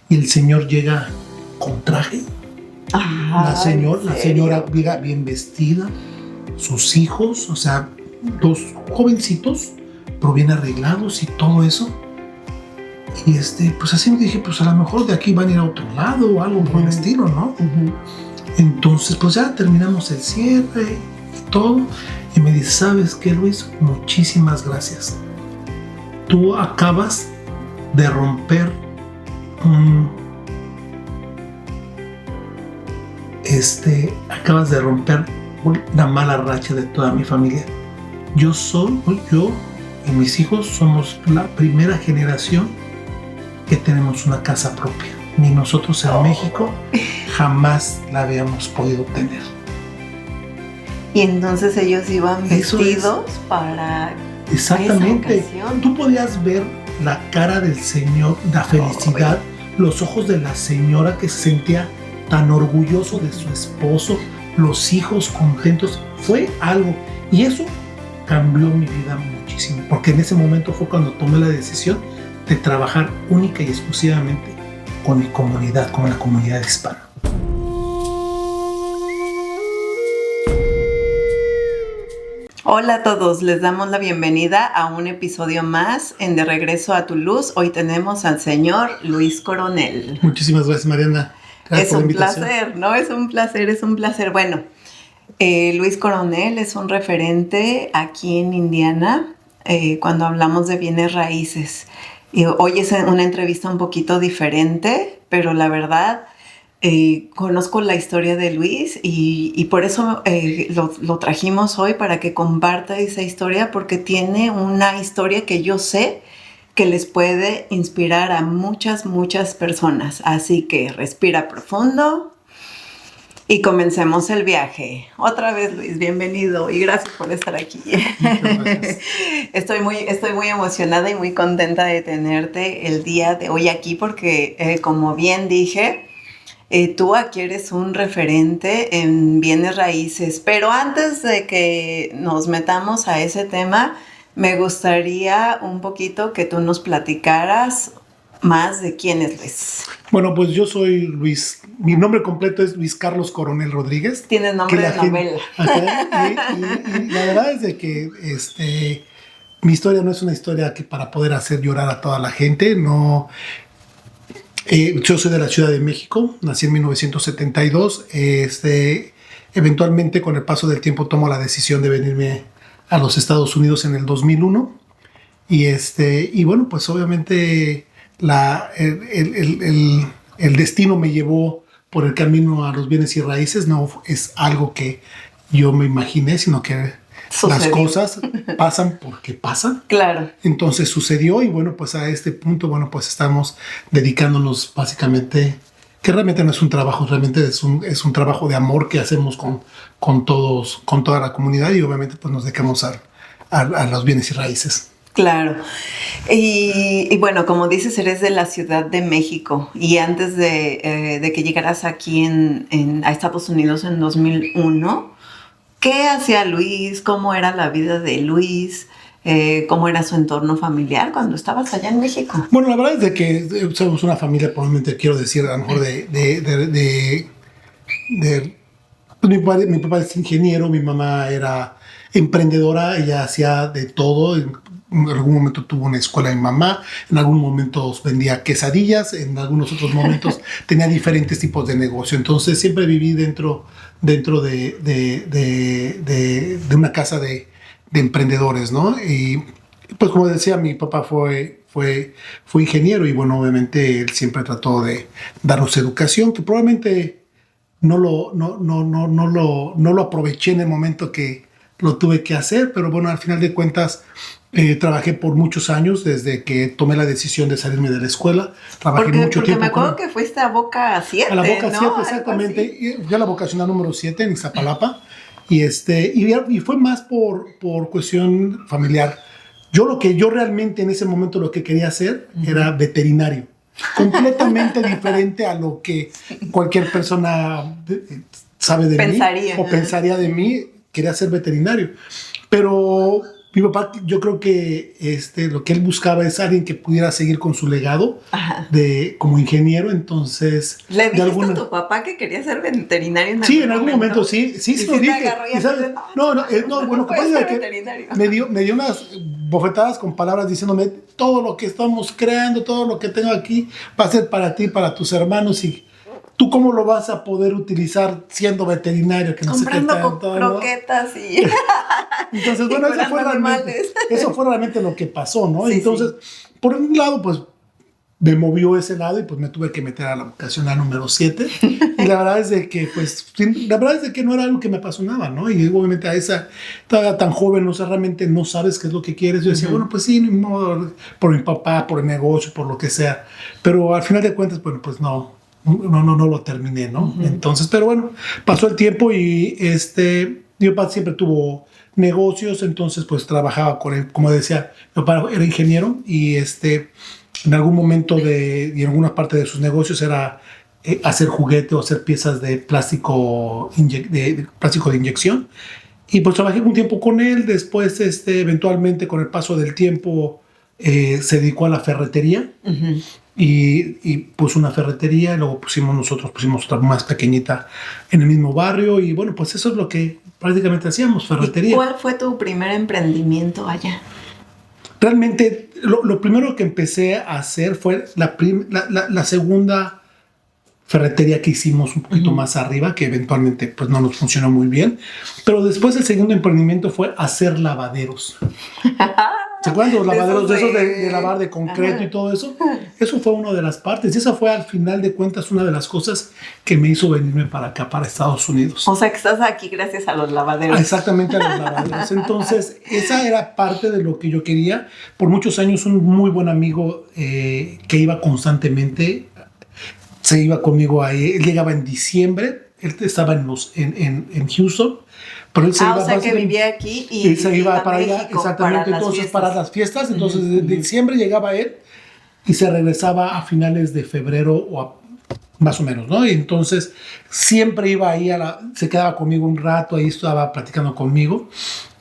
y el señor llega con traje. La señora llega bien vestida, sus hijos, o sea, dos jovencitos, pero bien arreglados y todo eso. Y pues así me dije, pues a lo mejor de aquí van a ir a otro lado o algo por el estilo, ¿no? Entonces, pues ya terminamos el cierre y todo. Y me dice, ¿sabes qué, Luis? Muchísimas gracias. Tú acabas de romper una mala racha de toda mi familia. Yo y mis hijos somos la primera generación que tenemos una casa propia. Ni nosotros en México jamás la habíamos podido tener. Y entonces ellos iban vestidos para exactamente. Esa ocasión. Tú podías ver la cara del señor, la felicidad, los ojos de la señora que se sentía tan orgulloso de su esposo, los hijos contentos. Fue algo, y eso cambió mi vida muchísimo, porque en ese momento fue cuando tomé la decisión de trabajar única y exclusivamente con mi comunidad, con la comunidad hispana. Hola a todos, les damos la bienvenida a un episodio más en De Regreso a tu Luz. Hoy tenemos al señor Luis Coronel. Muchísimas gracias, Mariana. Gracias por la invitación. Placer, ¿no? Es un placer. Bueno, Luis Coronel es un referente aquí en Indiana cuando hablamos de bienes raíces. Hoy es una entrevista un poquito diferente, pero la verdad conozco la historia de Luis y por eso lo trajimos hoy para que comparta esa historia, porque tiene una historia que yo sé que les puede inspirar a muchas personas. Así que respira profundo y comencemos el viaje. Otra vez, Luis, bienvenido y gracias por estar aquí. Estoy muy emocionada y muy contenta de tenerte el día de hoy aquí porque, como bien dije, tú aquí eres un referente en bienes raíces. Pero antes de que nos metamos a ese tema, me gustaría un poquito que tú nos platicaras más de quién es Luis. Bueno, pues yo soy Luis. Mi nombre completo es Luis Carlos Coronel Rodríguez. Tienes nombre de novela. Y la verdad es de que mi historia no es una historia que para poder hacer llorar a toda la gente. No. Yo soy de la Ciudad de México. Nací en 1972. Eventualmente, con el paso del tiempo, tomo la decisión de venirme a los Estados Unidos en el 2001. Y bueno, pues obviamente el destino me llevó por el camino a los bienes y raíces. No es algo que yo me imaginé, sino que sucedió. Las cosas pasan porque pasan. Claro. Entonces sucedió y bueno, pues a este punto, bueno, pues estamos dedicándonos básicamente, que realmente no es un trabajo, realmente es un trabajo de amor que hacemos con toda la comunidad, y obviamente pues nos dedicamos a los bienes y raíces. Claro. Y bueno, como dices, eres de la Ciudad de México, y antes de que llegaras aquí a Estados Unidos en 2001, ¿qué hacía Luis? ¿Cómo era la vida de Luis? ¿Cómo era su entorno familiar cuando estabas allá en México? Bueno, la verdad es de que somos una familia, probablemente quiero decir, a lo mejor pues mi papá es ingeniero, mi mamá era emprendedora, ella hacía de todo. En algún momento tuvo una escuela mi mamá, en algún momento vendía quesadillas, en algunos otros momentos tenía diferentes tipos de negocio. Entonces siempre viví dentro de una casa de emprendedores, ¿no? Y pues como decía, mi papá fue ingeniero, y bueno, obviamente él siempre trató de darnos educación, que probablemente no lo aproveché en el momento que lo tuve que hacer, pero bueno, al final de cuentas trabajé por muchos años desde que tomé la decisión de salirme de la escuela. Trabajé mucho tiempo. Porque me acuerdo que fuiste a Boca 7, a la Boca 7, ¿no? exactamente. Yo a la vocacional número 7 en Iztapalapa. Y fue más por cuestión familiar. Yo realmente en ese momento lo que quería hacer era veterinario. Completamente diferente a lo que cualquier persona sabe de mí o pensaría de mí. Quería ser veterinario. Pero Mi papá, yo creo que lo que él buscaba es alguien que pudiera seguir con su legado como ingeniero, entonces... ¿Le dijiste a tu papá que quería ser veterinario en algún momento? Sí, en algún momento, sí lo dije. Bueno, capaz de que me dio unas bofetadas con palabras diciéndome, todo lo que estamos creando, todo lo que tengo aquí va a ser para ti, para tus hermanos, y ¿tú cómo lo vas a poder utilizar siendo veterinario? Que no comprando sé qué tanto, croquetas, ¿no? Y... Entonces, bueno, eso fue realmente lo que pasó, ¿no? Sí, entonces, por un lado, pues, me movió ese lado y pues me tuve que meter a la vocacional número 7. Y la verdad es de que, no era algo que me apasionaba, ¿no? Y obviamente estaba tan joven, o sea, realmente no sabes qué es lo que quieres. Yo decía, bueno, pues sí, no, por mi papá, por el negocio, por lo que sea. Pero al final de cuentas, bueno, pues no lo terminé, ¿no? Entonces, pero bueno, pasó el tiempo y mi papá siempre tuvo negocios, entonces pues trabajaba con él, como decía, mi papá era ingeniero y en algún momento y en alguna parte de sus negocios era hacer juguete o hacer piezas de plástico de inyección. Y pues trabajé un tiempo con él, después eventualmente con el paso del tiempo se dedicó a la ferretería. Y puso una ferretería, luego pusimos otra más pequeñita en el mismo barrio, y bueno, pues eso es lo que prácticamente hacíamos, ferretería. ¿Y cuál fue tu primer emprendimiento allá? Realmente lo primero que empecé a hacer fue la segunda ferretería que hicimos un poquito más arriba, que eventualmente pues no nos funcionó muy bien, pero después el segundo emprendimiento fue hacer lavaderos. ¿Se acuerdan de los lavaderos de lavar de concreto y todo eso? Eso fue una de las partes. Y esa fue, al final de cuentas, una de las cosas que me hizo venirme para acá, para Estados Unidos. O sea, que estás aquí gracias a los lavaderos. Exactamente, a los lavaderos. Entonces, esa era parte de lo que yo quería. Por muchos años, un muy buen amigo que iba constantemente, se iba conmigo ahí. Él llegaba en diciembre. Él estaba en Houston. Pero él se iba, o sea, que vivía aquí y se iba para allá, exactamente, entonces para las fiestas. Entonces, de diciembre llegaba él y se regresaba a finales de febrero o más o menos, ¿no? Y entonces siempre iba ahí, se quedaba conmigo un rato, ahí estaba platicando conmigo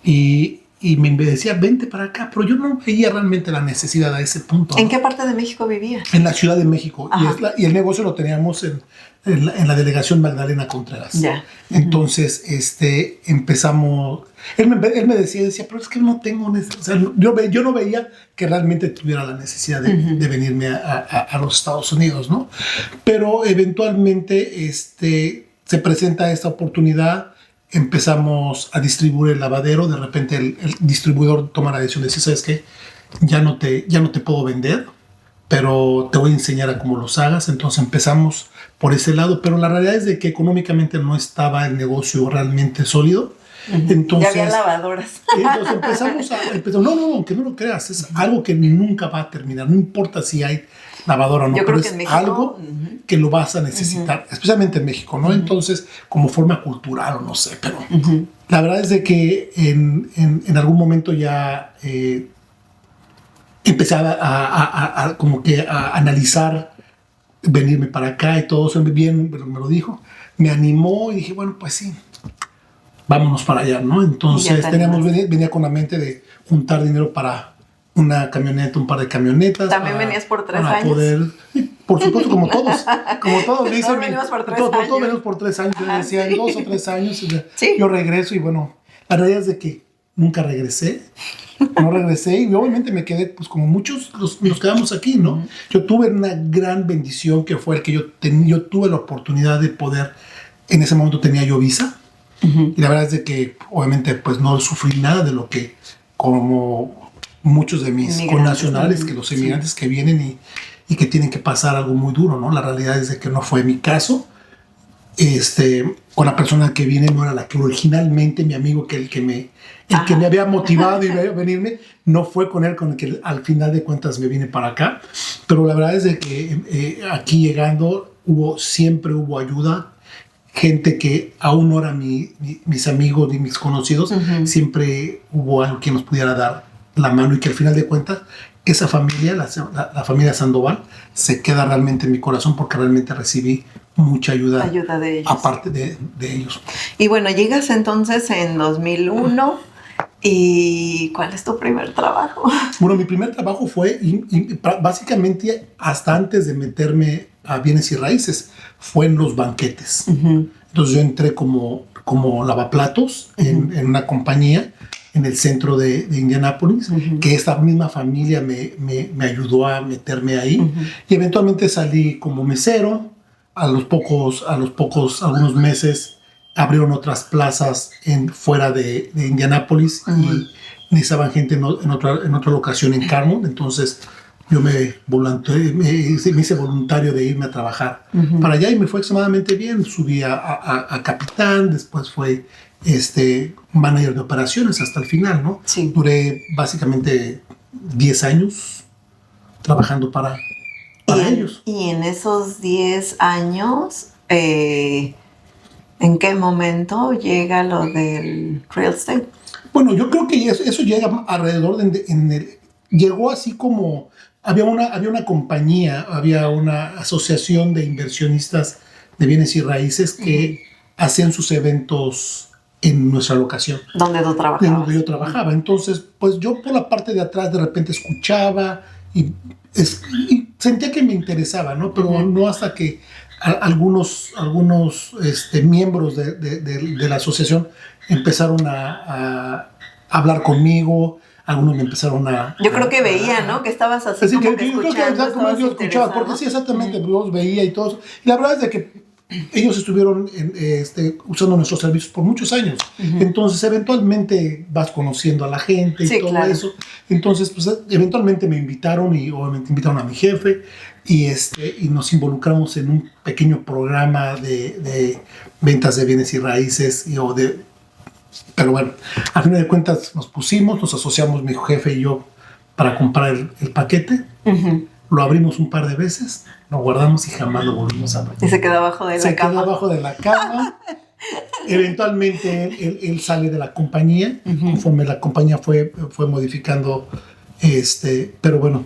y me decía, vente para acá, pero yo no veía realmente la necesidad a ese punto, ¿no? ¿En qué parte de México vivía? En la Ciudad de México. Y el negocio lo teníamos en la delegación Magdalena Contreras. Ya. Entonces, empezamos. Él me decía, pero es que no tengo necesidad. O sea, yo no veía que realmente tuviera la necesidad de venirme a los Estados Unidos, ¿no? Pero eventualmente se presenta esta oportunidad. Empezamos a distribuir el lavadero. De repente el distribuidor toma la decisión de decir, ¿sabes qué? Ya no te puedo vender, pero te voy a enseñar a cómo los hagas. Entonces empezamos por ese lado, pero la realidad es de que económicamente no estaba el negocio realmente sólido. Entonces, ya había lavadoras. Entonces empezamos. No, que no lo creas, es algo que nunca va a terminar, no importa si hay lavadora o no, pero es algo que lo vas a necesitar, especialmente en México, ¿no? Entonces, como forma cultural o no sé, pero la verdad es de que en algún momento ya empecé a como que a analizar venirme para acá y todo eso bien, me lo dijo, me animó y dije, bueno, pues sí, vámonos para allá, ¿no? Entonces venía con la mente de juntar dinero para una camioneta, un par de camionetas. ¿También venías por 3 años? Por supuesto, como todos dicen. Todos venimos por 3 años. Todos venimos por 3 años. Yo decía, en 2 o 3 años, ¿Sí? Yo regreso y bueno, la realidad es de que nunca regresé. No regresé y obviamente me quedé, pues como muchos nos quedamos aquí, ¿no? Yo tuve una gran bendición que fue el que yo tuve la oportunidad de poder, en ese momento tenía yo visa. Y la verdad es de que obviamente pues no sufrí nada de lo que como muchos de mis connacionales, que los inmigrantes que vienen y que tienen que pasar algo muy duro, ¿no? La realidad es de que no fue mi caso. Con la persona que viene no era la que originalmente mi amigo, el que me había motivado y a venirme, no fue con el que al final de cuentas me vine para acá. Pero la verdad es de que aquí llegando siempre hubo ayuda. Gente que aún no eran mis amigos ni mis conocidos, siempre hubo algo que nos pudiera dar la mano y que al final de cuentas esa familia, la familia Sandoval, se queda realmente en mi corazón porque realmente recibí mucha ayuda de ellos. Aparte de ellos. Y bueno, llegas entonces en 2001 ¿Y cuál es tu primer trabajo? Bueno, mi primer trabajo fue básicamente hasta antes de meterme a bienes y raíces, fue en los banquetes. Entonces yo entré como lavaplatos en una compañía en el centro de Indianápolis, que esta misma familia me ayudó a meterme ahí. Y eventualmente salí como mesero. Algunos meses abrieron otras plazas fuera de Indianápolis y necesitaban gente en otra locación en Carmel. Entonces yo me hice voluntario de irme a trabajar para allá y me fue extremadamente bien. Subí a capitán, después fue manager de operaciones hasta el final, ¿no? Sí. Duré básicamente 10 años trabajando para ellos. Y en esos 10 años, ¿en qué momento llega lo del real estate? Bueno, yo creo que eso llega alrededor llegó así como había una compañía, había una asociación de inversionistas de bienes y raíces que hacían sus eventos en nuestra locación. ¿Dónde tú trabajabas? Donde yo trabajaba. Entonces, pues yo por la parte de atrás de repente escuchaba y sentía que me interesaba, ¿no? Pero no hasta que algunos miembros de la asociación empezaron a hablar conmigo. Algunos me empezaron Yo creo que veía, ¿no? Que estabas así como que escuchando. Yo escuchaba, porque sí, exactamente, yo los veía y todo eso. Y la verdad es de que ellos estuvieron usando nuestros servicios por muchos años. Entonces, eventualmente vas conociendo a la gente y todo eso. Entonces, pues, eventualmente me invitaron y obviamente invitaron a mi jefe y nos involucramos en un pequeño programa de ventas de bienes y raíces pero bueno, a fin de cuentas nos asociamos mi jefe y yo para comprar el paquete. Lo abrimos un par de veces, lo guardamos y jamás lo volvimos a abrir. Y se quedó abajo de la cama. Se quedó abajo de la cama. Eventualmente él sale de la compañía, conforme la compañía fue modificando, pero bueno,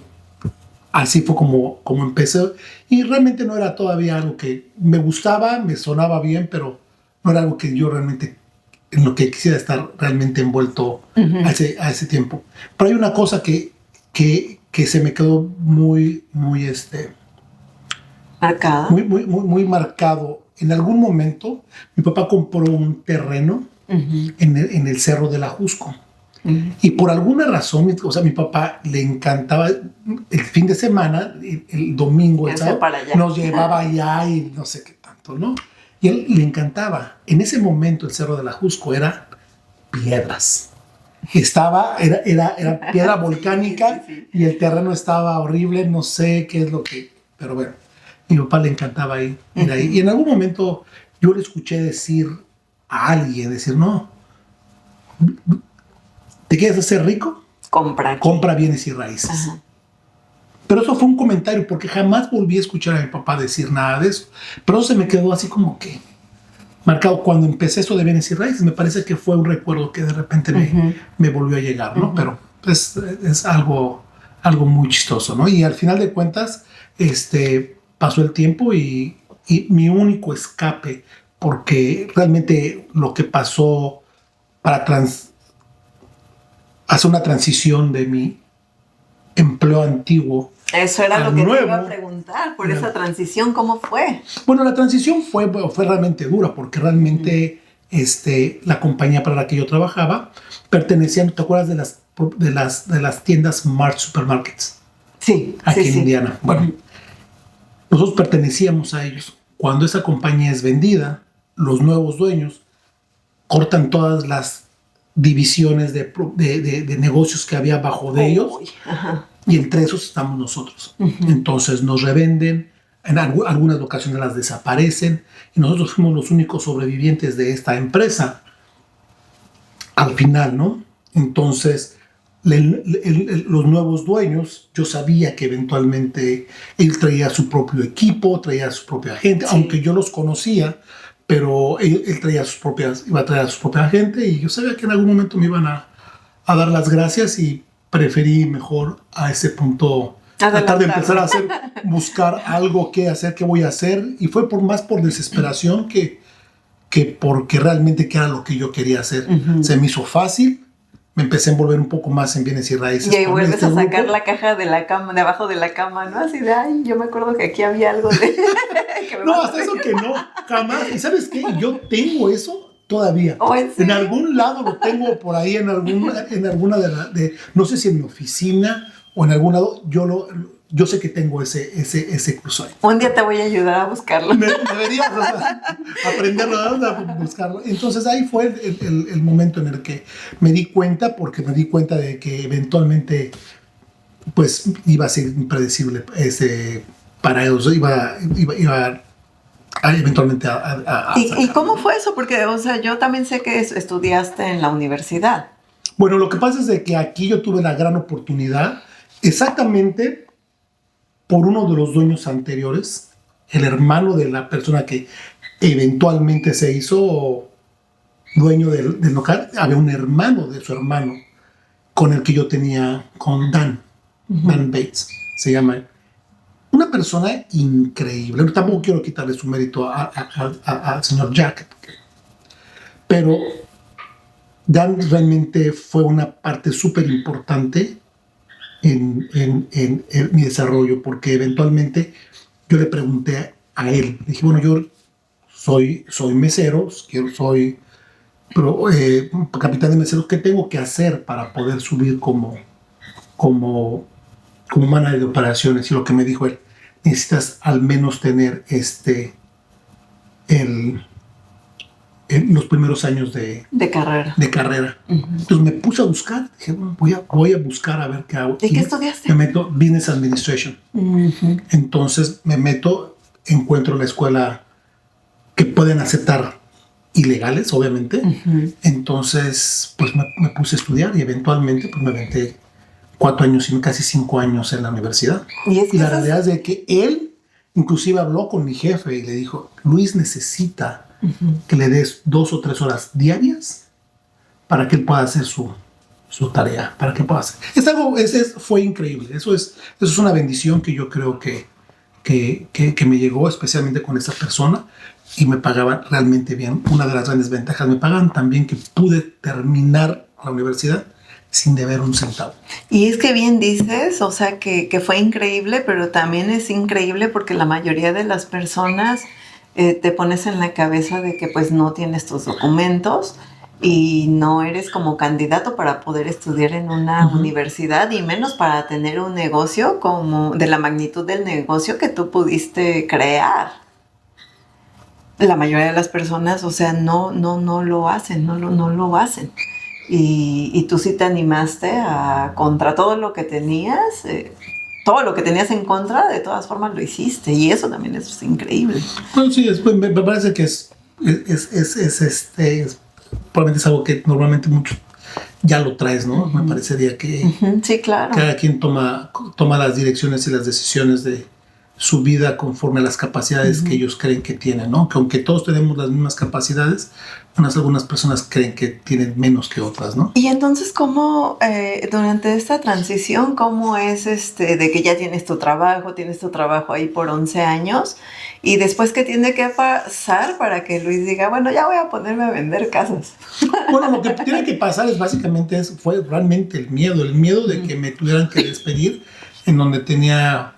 así fue como empecé. Y realmente no era todavía algo que me gustaba, me sonaba bien, pero no era algo que yo realmente, en lo que quisiera estar realmente envuelto a ese tiempo. Pero hay una cosa que se me quedó muy marcada. Muy marcado. En algún momento, mi papá compró un terreno en el Cerro del Ajusco. Y por alguna razón, mi papá le encantaba el fin de semana, el domingo, nos llevaba allá y no sé qué tanto, ¿no? Y a él le encantaba. En ese momento, el Cerro del Ajusco era piedras. Era piedra volcánica y el terreno estaba horrible, no sé qué es lo que... Pero bueno, mi papá le encantaba ir ahí. Y en algún momento yo le escuché decir a alguien, no, ¿te quieres hacer rico? Compra bienes y raíces. Pero eso fue un comentario porque jamás volví a escuchar a mi papá decir nada de eso. Pero eso se me quedó así como que marcado cuando empecé esto de bienes y raíces. Me parece que fue un recuerdo que de repente me volvió a llegar, ¿no? Pero es algo muy chistoso, ¿no? Y al final de cuentas, pasó el tiempo y mi único escape, porque realmente lo que pasó para hacer una transición de mi empleo antiguo. Eso era lo que te iba a preguntar, por esa transición, ¿cómo fue? Bueno, la transición fue realmente dura, porque realmente la compañía para la que yo trabajaba pertenecía, ¿te acuerdas de las tiendas Mart Supermarkets? Sí. Aquí en Indiana. Bueno, nosotros pertenecíamos a ellos. Cuando esa compañía es vendida, los nuevos dueños cortan todas las divisiones de negocios que había bajo de ellos. Y entre esos estamos nosotros. Entonces nos revenden, en algunas ocasiones las desaparecen y nosotros fuimos los únicos sobrevivientes de esta empresa al final, ¿no? Entonces los nuevos dueños, yo sabía que eventualmente él traía su propio equipo, traía su propia gente, aunque yo los conocía, pero él iba a traer a su propia gente y yo sabía que en algún momento me iban a dar las gracias y preferí mejor a ese punto tratar de empezar a buscar algo que hacer, qué voy a hacer, y fue más por desesperación que porque realmente que era lo que yo quería hacer. Se me hizo fácil, me empecé a envolver un poco más en bienes y raíces. Y ahí vuelves a sacar la caja de la cama, de abajo de la cama, ¿no? Así de, ay, yo me acuerdo que aquí había algo de... No, hasta eso que no, jamás. ¿Y sabes qué? Yo tengo eso todavía. ¿Oh, en serio? En algún lado lo tengo por ahí, en alguna no sé si en mi oficina o en algún lado, yo sé que tengo ese cruzo ahí. Un día te voy a ayudar a buscarlo. Deberías aprenderlo a buscarlo. Entonces ahí fue el momento en el que me di cuenta, porque me di cuenta de que eventualmente pues iba a ser impredecible para ellos, iba eventualmente a ¿Y cómo fue eso? Porque, o sea, yo también sé que estudiaste en la universidad. Bueno, lo que pasa es de que aquí yo tuve la gran oportunidad, exactamente por uno de los dueños anteriores, el hermano de la persona que eventualmente se hizo dueño del local, había un hermano de su hermano con el que yo tenía, con Dan Bates, se llama. Una persona increíble. Tampoco quiero quitarle su mérito al señor Jack, pero Dan realmente fue una parte súper importante en mi desarrollo, porque eventualmente yo le pregunté a él, le dije, bueno, yo soy mesero, soy capitán de meseros, ¿qué tengo que hacer para poder subir como manager de operaciones? Y lo que me dijo él, necesitas al menos tener los primeros años de carrera. Entonces me puse a buscar, dije, bueno, voy a buscar a ver qué hago. ¿Y qué estudiaste? Me meto Business Administration. Entonces me meto, encuentro la escuela que pueden aceptar ilegales, obviamente. Entonces, pues me puse a estudiar y eventualmente pues me aventé 4 años y casi 5 años en la universidad. Y la realidad es de que él inclusive habló con mi jefe y le dijo, Luis necesita que le des 2 o 3 horas diarias para que él pueda hacer su tarea, para que pueda hacer. Fue increíble. Eso es una bendición que yo creo que me llegó, especialmente con esa persona, y me pagaban realmente bien. Una de las grandes ventajas, me pagaban tan bien que pude terminar la universidad sin deber un centavo. Y es que bien dices, o sea, que fue increíble, pero también es increíble porque la mayoría de las personas te pones en la cabeza de que pues no tienes tus documentos y no eres como candidato para poder estudiar en una universidad, y menos para tener un negocio como de la magnitud del negocio que tú pudiste crear. La mayoría de las personas, o sea, no lo hacen, no lo hacen. Y tú sí te animaste contra todo lo que tenías, todo lo que tenías en contra, de todas formas lo hiciste, y eso también es increíble. Bueno, sí, me parece que probablemente es algo que normalmente muchos ya lo traes, ¿no? Me parecería que sí, claro. Cada quien toma las direcciones y las decisiones de su vida conforme a las capacidades que ellos creen que tienen, ¿no? Que aunque todos tenemos las mismas capacidades, algunas personas creen que tienen menos que otras, ¿no? Y entonces, ¿cómo, durante esta transición, cómo es de que ya tienes tu trabajo ahí por 11 años, y después qué tiene que pasar para que Luis diga, bueno, ya voy a ponerme a vender casas? Bueno, lo que tiene que pasar es básicamente fue realmente el miedo de que me tuvieran que despedir, en donde tenía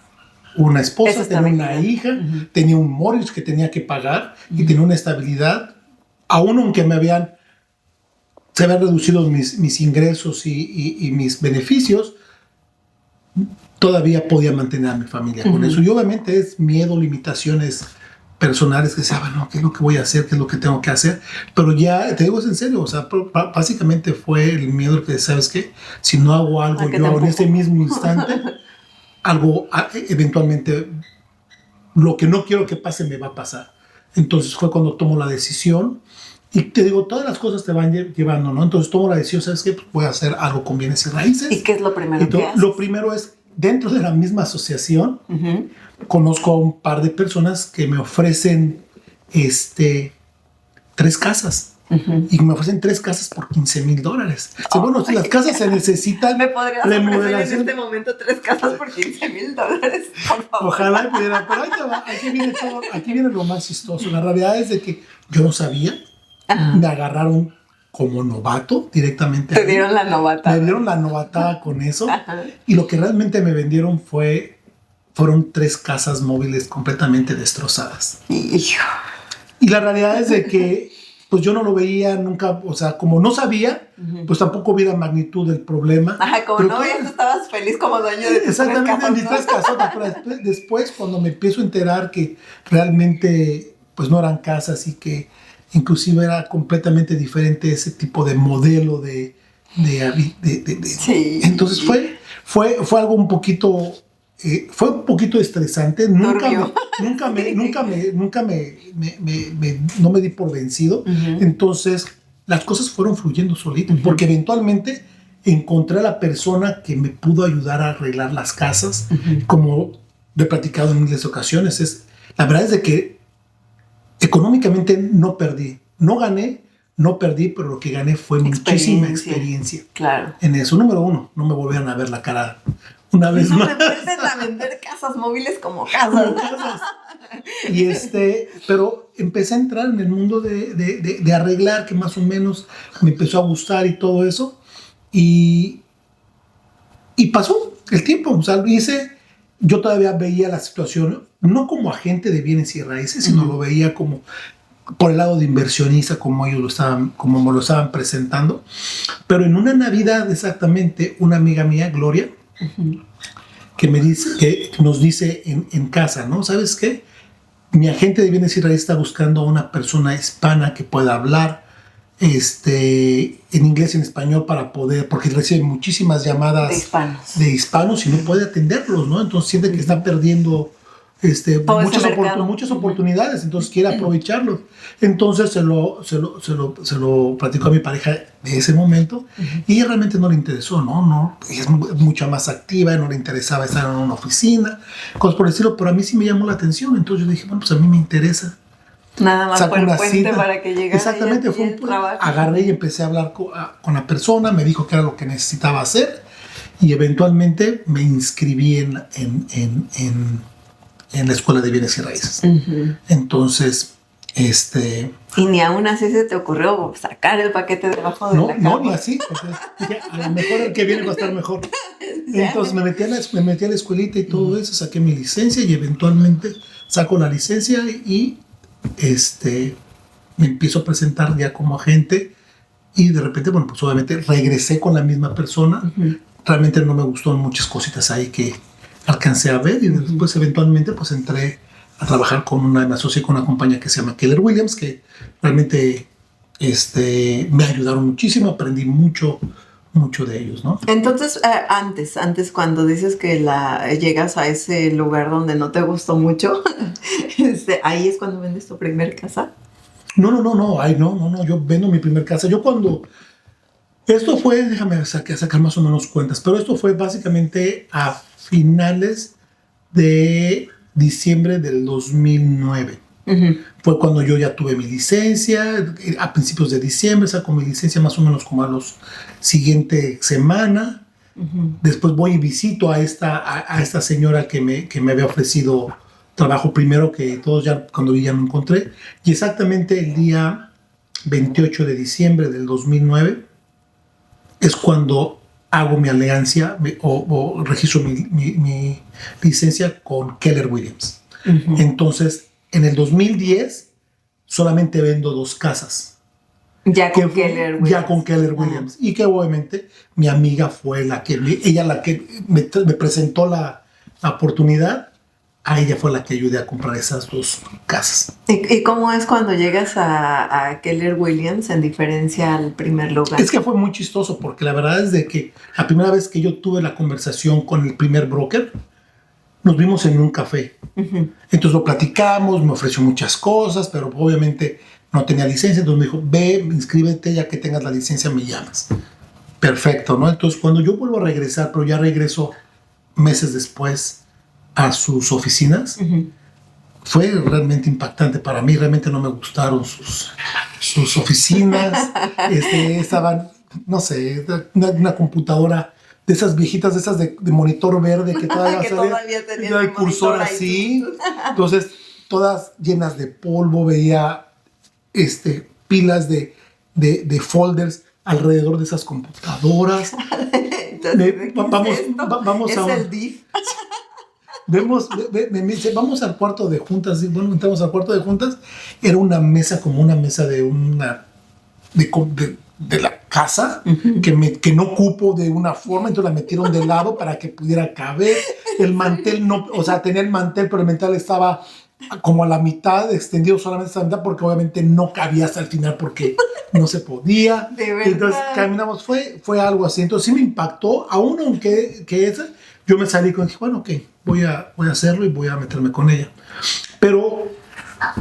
una esposa, tenía una hija, tenía un mortgage que tenía que pagar y tenía una estabilidad, aún aunque se habían reducido mis ingresos y mis beneficios, todavía podía mantener a mi familia con eso. Y obviamente es miedo, limitaciones personales que decía, bueno, ¿qué es lo que voy a hacer? ¿Qué es lo que tengo que hacer? Pero ya, te digo, es en serio, o sea, básicamente fue el miedo que, ¿sabes qué? Si no hago algo yo en este mismo instante, algo eventualmente, lo que no quiero que pase me va a pasar. Entonces fue cuando tomo la decisión, y te digo, todas las cosas te van llevando, ¿no? Entonces tomo la decisión, ¿sabes qué? Pues voy a hacer algo con bienes y raíces. ¿Y qué es lo primero que haces? Lo primero es, dentro de la misma asociación, conozco a un par de personas que me ofrecen 3 casas. Y me ofrecen 3 casas por $15,000. Bueno, si las casas se necesitan. ¿Me podrías ofrecer en este momento 3 casas por $15,000? Por favor. Ojalá pudiera, pero aquí viene lo más chistoso. La realidad es de que yo no sabía. Me agarraron como novato directamente. Te dieron la novatada. Me dieron la novatada con eso. Ajá. Y lo que realmente me vendieron fueron 3 casas móviles completamente destrozadas. Hijo. Y la realidad es de que pues yo no lo veía nunca, o sea, como no sabía, pues tampoco vi la magnitud del problema. Ajá, como pero no veías, estabas feliz como dueño de tus exactamente, en mis 3 casas, ¿no? casotas, pero después cuando me empiezo a enterar que realmente pues no eran casas y que inclusive era completamente diferente ese tipo de modelo de Sí. Entonces fue algo un poquito fue un poquito estresante. No me di por vencido. Entonces las cosas fueron fluyendo solitas, porque eventualmente encontré a la persona que me pudo ayudar a arreglar las casas. Como he platicado en miles de ocasiones, la verdad es de que económicamente no perdí, no gané, no perdí, pero lo que gané fue muchísima experiencia. Claro. En eso, número 1, no me volvieron a ver la cara una vez más. No me vuelven a vender casas móviles como casas. Y pero empecé a entrar en el mundo de arreglar, que más o menos me empezó a gustar y todo eso. Y pasó el tiempo, o sea, yo todavía veía la situación, no como agente de bienes y raíces, sino lo veía como por el lado de inversionista, como me lo estaban presentando. Pero en una Navidad, exactamente, una amiga mía, Gloria, que nos dice en casa, ¿no? ¿Sabes qué? Mi agente de bienes y raíces está buscando a una persona hispana que pueda hablar en inglés y en español porque recibe muchísimas llamadas de hispanos y no puede atenderlos, ¿no? Entonces siente que está perdiendo muchas oportunidades, entonces quiere aprovecharlos. Entonces se lo platicó a mi pareja de ese momento y ella realmente no le interesó, ¿no? Ella es mucho más activa, no le interesaba estar en una oficina, cosas por el estilo, pero a mí sí me llamó la atención. Entonces yo dije, bueno, pues a mí me interesa. Nada más fue el puente cita para que llegara. Exactamente, fue un trabajo. Agarré y empecé a hablar con la persona, me dijo que era lo que necesitaba hacer y eventualmente me inscribí en la Escuela de Bienes y Raíces. Entonces, Y ni aún así se te ocurrió sacar el paquete debajo de la cama. No, ni así. Dije, a lo mejor el que viene va a estar mejor. Entonces me metí a la escuelita y todo eso, saqué mi licencia y eventualmente saco la licencia y me empiezo a presentar ya como agente y de repente, bueno, pues obviamente regresé con la misma persona. Realmente no me gustaron muchas cositas ahí que alcancé a ver y después eventualmente pues entré a trabajar me asocié con una compañía que se llama Keller Williams, que realmente me ayudaron muchísimo, aprendí mucho de ellos, ¿no? Entonces, antes cuando dices que llegas a ese lugar donde no te gustó mucho, ahí es cuando vendes tu primer casa. No, yo vendo mi primer casa. Esto fue, déjame sacar más o menos cuentas, pero esto fue básicamente a finales de diciembre del 2009. Fue cuando yo ya tuve mi licencia, a principios de diciembre saco mi licencia más o menos como a los siguiente semana. Después voy y visito a esta señora que me había ofrecido trabajo primero que todos, ya cuando ya me encontré. Y exactamente el día 28 de diciembre del 2009 es cuando hago mi alianza o registro mi licencia con Keller Williams. Entonces, en el 2010 solamente vendo 2 casas. Ya con Keller Williams. Y que obviamente mi amiga fue la que me presentó la oportunidad. A ella fue la que ayudé a comprar esas 2 casas. ¿Y cómo es cuando llegas a Keller Williams en diferencia al primer lugar? Es que fue muy chistoso porque la verdad es de que la primera vez que yo tuve la conversación con el primer broker, nos vimos en un café. Entonces lo platicamos, me ofreció muchas cosas, pero obviamente no tenía licencia. Entonces me dijo, ve, inscríbete, ya que tengas la licencia me llamas. Perfecto, ¿no? Entonces cuando yo vuelvo a regresar, pero ya regreso meses después a sus oficinas, fue realmente impactante para mí. Realmente no me gustaron sus oficinas. Estaban, no sé, una computadora de esas viejitas, de esas de monitor verde que todavía tenía el cursor así. Entonces, todas llenas de polvo. Veía pilas de de folders alrededor de esas computadoras. Entonces, Vamos es a el DIF. me dice, vamos al cuarto de juntas. Y bueno, entramos al cuarto de juntas. Era una mesa como una mesa de la casa, que no cupo de una forma, entonces la metieron de lado para que pudiera caber. El mantel no, o sea, tenía el mantel, pero el mantel estaba como a la mitad, extendido solamente hasta la mitad, porque obviamente no cabía hasta el final porque no se podía. De verdad. Entonces caminamos, fue algo así. Entonces sí me impactó, aún aunque yo me salí con, dije, bueno, ok, voy a hacerlo y voy a meterme con ella. Pero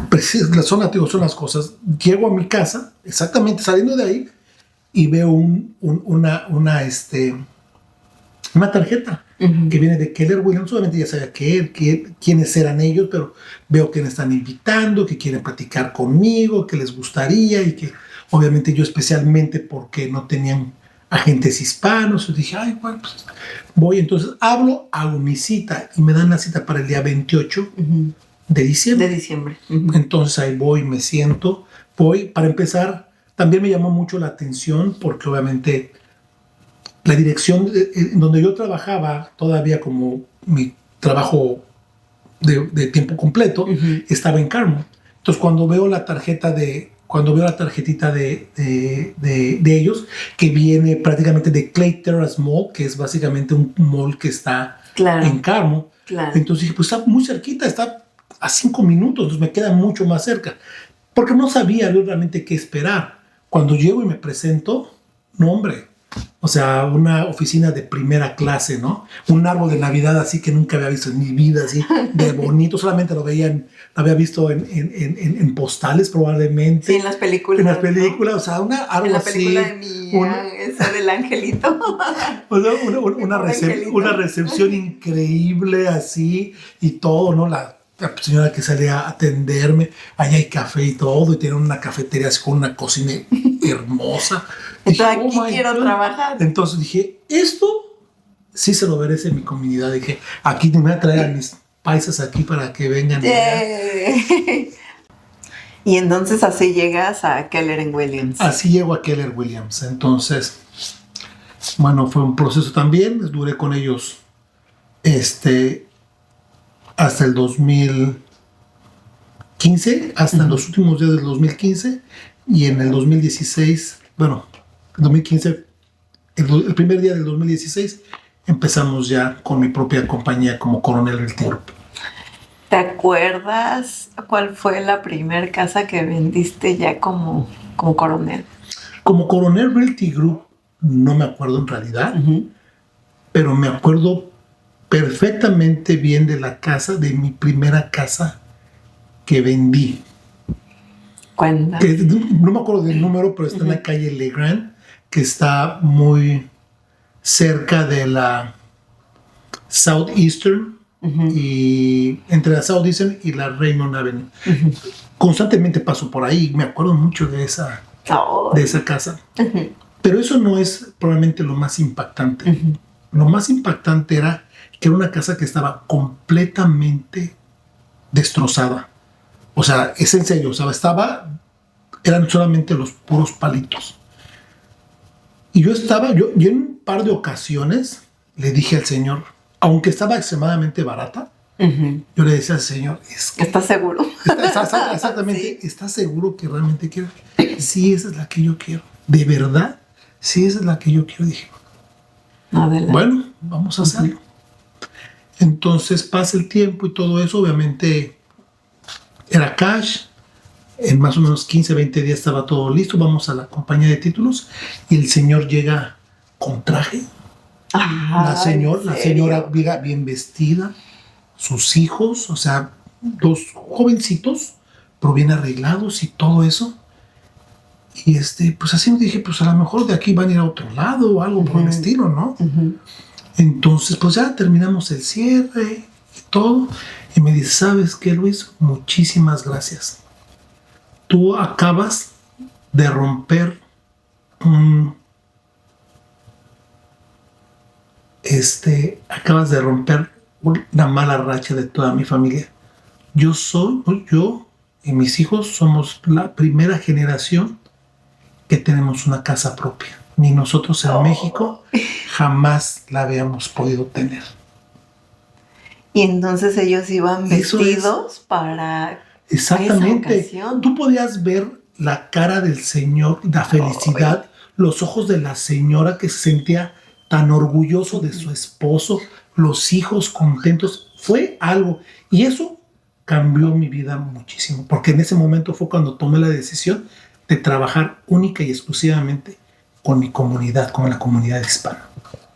pues, son las cosas. Llego a mi casa, exactamente saliendo de ahí, y veo una tarjeta que viene de Keller Williams. Obviamente ya sabía quiénes eran ellos, pero veo que me están invitando, que quieren platicar conmigo, que les gustaría, y que obviamente yo especialmente porque no tenían agentes hispanos. Dije, ay, bueno, pues voy. Entonces hago mi cita y me dan la cita para el día 28 de diciembre. De diciembre. Entonces ahí voy, me siento, para empezar. También me llamó mucho la atención porque obviamente la dirección donde yo trabajaba, todavía como mi trabajo de tiempo completo, estaba en Carmel. Entonces cuando veo la tarjetita de ellos, que viene prácticamente de Clay Terrace Mall, que es básicamente un mall que está en Carmel. Claro. Entonces dije, pues está muy cerquita, está a 5 minutos, entonces me queda mucho más cerca. Porque no sabía yo realmente qué esperar. Cuando llego y me presento, no, hombre, o sea, una oficina de primera clase, ¿no? Un árbol de Navidad así que nunca había visto en mi vida, así de bonito. Solamente lo había visto en postales probablemente. Sí, en las películas. En las películas, ¿no? O sea, algo así. En la película de Mía, esa del angelito. O sea, una recepción increíble así y todo, ¿no? La señora que salía a atenderme, allá hay café y todo, y tiene una cafetería así con una cocina hermosa. Dije, aquí quiero trabajar. Entonces dije, esto sí se lo merece mi comunidad. Dije, aquí me voy a traer a mis paisas aquí para que vengan. Y entonces así llegas a Keller Williams. Así llego a Keller Williams. Entonces, bueno, fue un proceso también. Duré con ellos hasta el 2015, hasta los últimos días del 2015, y en el 2016, bueno, el 2015, el primer día del 2016, empezamos ya con mi propia compañía como Coronel Realty Group. ¿Te acuerdas cuál fue la primera casa que vendiste ya como Coronel? Como Coronel Realty Group, no me acuerdo en realidad, pero me acuerdo perfectamente bien de mi primera casa que vendí. Cuéntame. No me acuerdo del número, pero está en la calle Legrand, que está muy cerca de la Southeastern, y entre la Southeastern y la Raymond Avenue. Constantemente paso por ahí, me acuerdo mucho de esa casa. Pero eso no es probablemente lo más impactante. Lo más impactante era que era una casa que estaba completamente destrozada. O sea, es en serio, o sea, eran solamente los puros palitos. Y yo en un par de ocasiones le dije al señor, aunque estaba extremadamente barata, yo le decía al señor, ¿estás seguro? Exactamente, sí. ¿Estás seguro que realmente quiero? Sí, esa es la que yo quiero. ¿De verdad? Sí, esa es la que yo quiero. Dije, bueno, vamos a hacerlo. Entonces pasa el tiempo y todo eso, obviamente era cash. En más o menos 15, 20 días estaba todo listo. Vamos a la compañía de títulos y el señor llega con traje. La señora bien vestida, sus hijos, o sea, 2 jovencitos, pero bien arreglados y todo eso. Y pues así me dije, pues a lo mejor de aquí van a ir a otro lado o algo por el estilo, ¿no? Entonces, pues ya terminamos el cierre y todo. Y me dice, ¿sabes qué, Luis? Muchísimas gracias. Tú acabas de romper una mala racha de toda mi familia. Yo y mis hijos somos la primera generación que tenemos una casa propia. Ni nosotros en México jamás la habíamos podido tener. Y entonces ellos iban vestidos para exactamente. esa ocasión. Tú podías ver la cara del Señor, la felicidad, los ojos de la señora que se sentía tan orgulloso de su esposo, los hijos contentos. Fue algo. Y eso cambió mi vida muchísimo, porque en ese momento fue cuando tomé la decisión de trabajar única y exclusivamente con mi comunidad, con la comunidad hispana.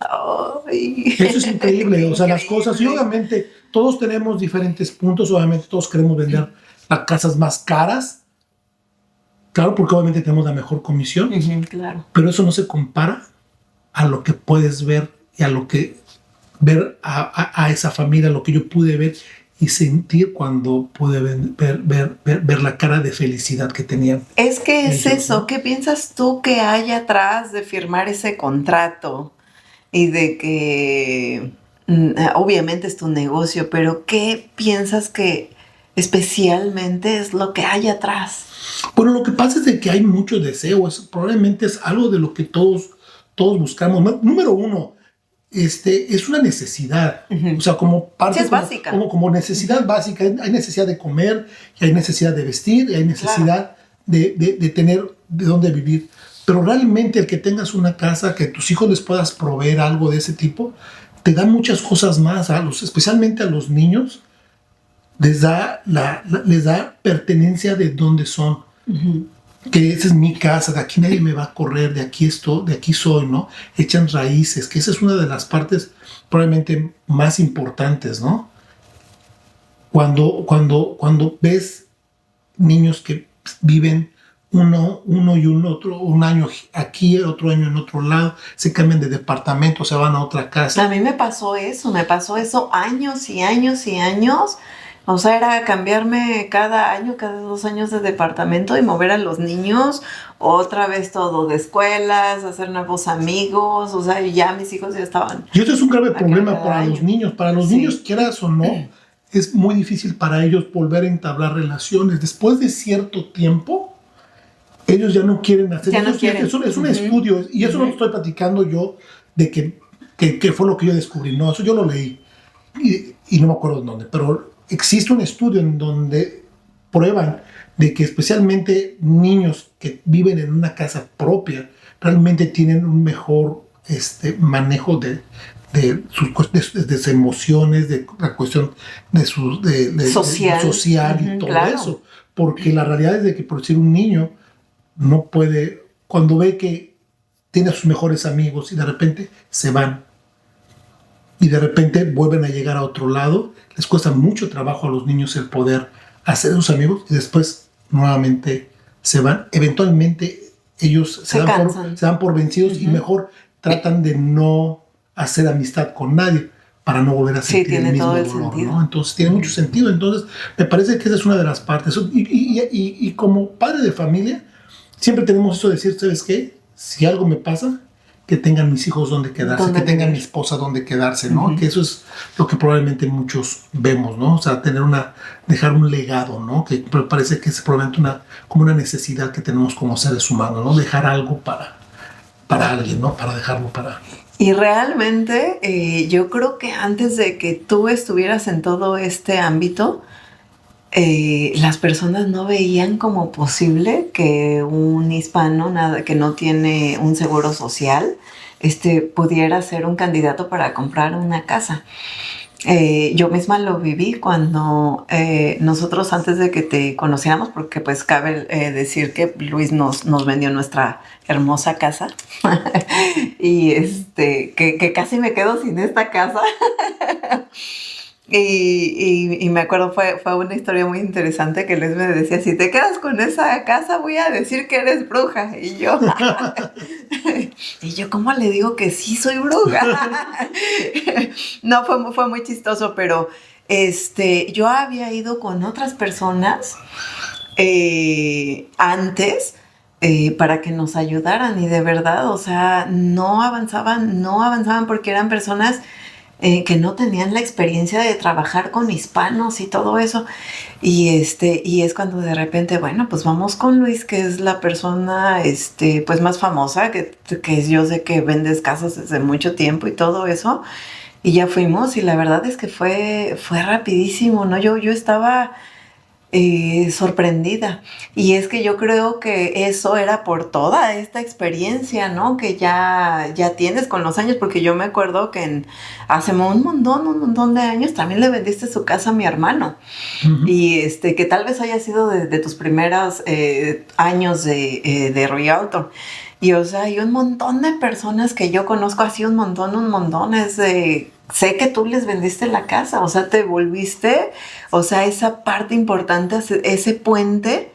Ay. Eso es increíble, o sea, las cosas, y obviamente todos tenemos diferentes puntos, obviamente todos queremos vender las casas más caras, claro, porque obviamente tenemos la mejor comisión, claro. Pero eso no se compara a lo que puedes ver y a lo que ver a esa familia, lo que yo pude ver y sentir cuando pude ver la cara de felicidad que tenían. Es que es ellos, eso, ¿no? ¿Qué piensas tú que hay atrás de firmar ese contrato? Y de que obviamente es tu negocio, pero ¿qué piensas que especialmente es lo que hay atrás? Bueno, lo que pasa es de que hay mucho deseo, probablemente es algo de lo que todos buscamos. Número uno, es una necesidad, o sea, como parte, sí, es básica. Como necesidad básica. Hay necesidad de comer, y hay necesidad de vestir, y hay necesidad de tener de dónde vivir. Pero realmente el que tengas una casa, que tus hijos les puedas proveer algo de ese tipo, te da muchas cosas más, especialmente a los niños, les da pertenencia de dónde son. Que esa es mi casa, de aquí nadie me va a correr, de aquí soy, ¿no? Echan raíces, que esa es una de las partes probablemente más importantes, ¿no? Cuando ves niños que viven uno y un año aquí, otro año en otro lado, se cambian de departamento, se van a otra casa. A mí me pasó eso años y años y años. O sea, era cambiarme cada año, cada 2 años de departamento y mover a los niños, otra vez todo de escuelas, hacer nuevos amigos, o sea, ya mis hijos ya estaban. Y esto es un grave problema para los niños. Para los niños, quieras o no, es muy difícil para ellos volver a entablar relaciones. Después de cierto tiempo, ellos ya no quieren hacer ya eso. No quieren. Es un estudio, y eso no lo estoy platicando yo de que fue lo que yo descubrí. No, eso yo lo leí y no me acuerdo en dónde, pero existe un estudio en donde prueban de que especialmente niños que viven en una casa propia realmente tienen un mejor manejo de sus emociones, de la cuestión de social y todo eso. Porque la realidad es de que, por decir, un niño no puede, cuando ve que tiene a sus mejores amigos y de repente se van y de repente vuelven a llegar a otro lado, les cuesta mucho trabajo a los niños el poder hacer esos amigos y después nuevamente se van. Eventualmente ellos se dan por vencidos y mejor tratan de no hacer amistad con nadie para no volver a sentir el mismo dolor, ¿no? Entonces tiene mucho sentido. Entonces me parece que esa es una de las partes. Y como padre de familia siempre tenemos eso de decir, ¿sabes qué? Si algo me pasa, que tengan mis hijos donde quedarse, que tengan mi esposa donde quedarse, ¿no? Que eso es lo que probablemente muchos vemos, ¿no? O sea, dejar un legado, ¿no? Que me parece que es probablemente como una necesidad que tenemos como seres humanos, ¿no? Dejar algo para alguien, ¿no? Para dejarlo para... Y realmente yo creo que antes de que tú estuvieras en todo este ámbito, las personas no veían como posible que un hispano que no tiene un seguro social pudiera ser un candidato para comprar una casa. Yo misma lo viví cuando nosotros, antes de que te conociéramos, porque pues cabe decir que Luis nos vendió nuestra hermosa casa y que casi me quedo sin esta casa. Y me acuerdo, fue una historia muy interesante que Luis me decía, si te quedas con esa casa voy a decir que eres bruja. Y yo, ¿cómo le digo que sí soy bruja? No, fue muy chistoso, pero yo había ido con otras personas antes para que nos ayudaran y de verdad, o sea, no avanzaban porque eran personas que no tenían la experiencia de trabajar con hispanos y todo eso. Y es cuando de repente, bueno, pues vamos con Luis, que es la persona pues más famosa, que yo sé que vendes casas desde mucho tiempo y todo eso. Y ya fuimos, y la verdad es que fue rapidísimo, ¿no? Yo estaba sorprendida. Y es que yo creo que eso era por toda esta experiencia, ¿no? Que ya tienes con los años, porque yo me acuerdo que hace un montón de años también le vendiste su casa a mi hermano. Uh-huh. Y que tal vez haya sido de tus primeros años de Realtor. Y o sea, hay un montón de personas que yo conozco, así un montón, sé que tú les vendiste la casa, o sea, te volviste, o sea, esa parte importante, ese puente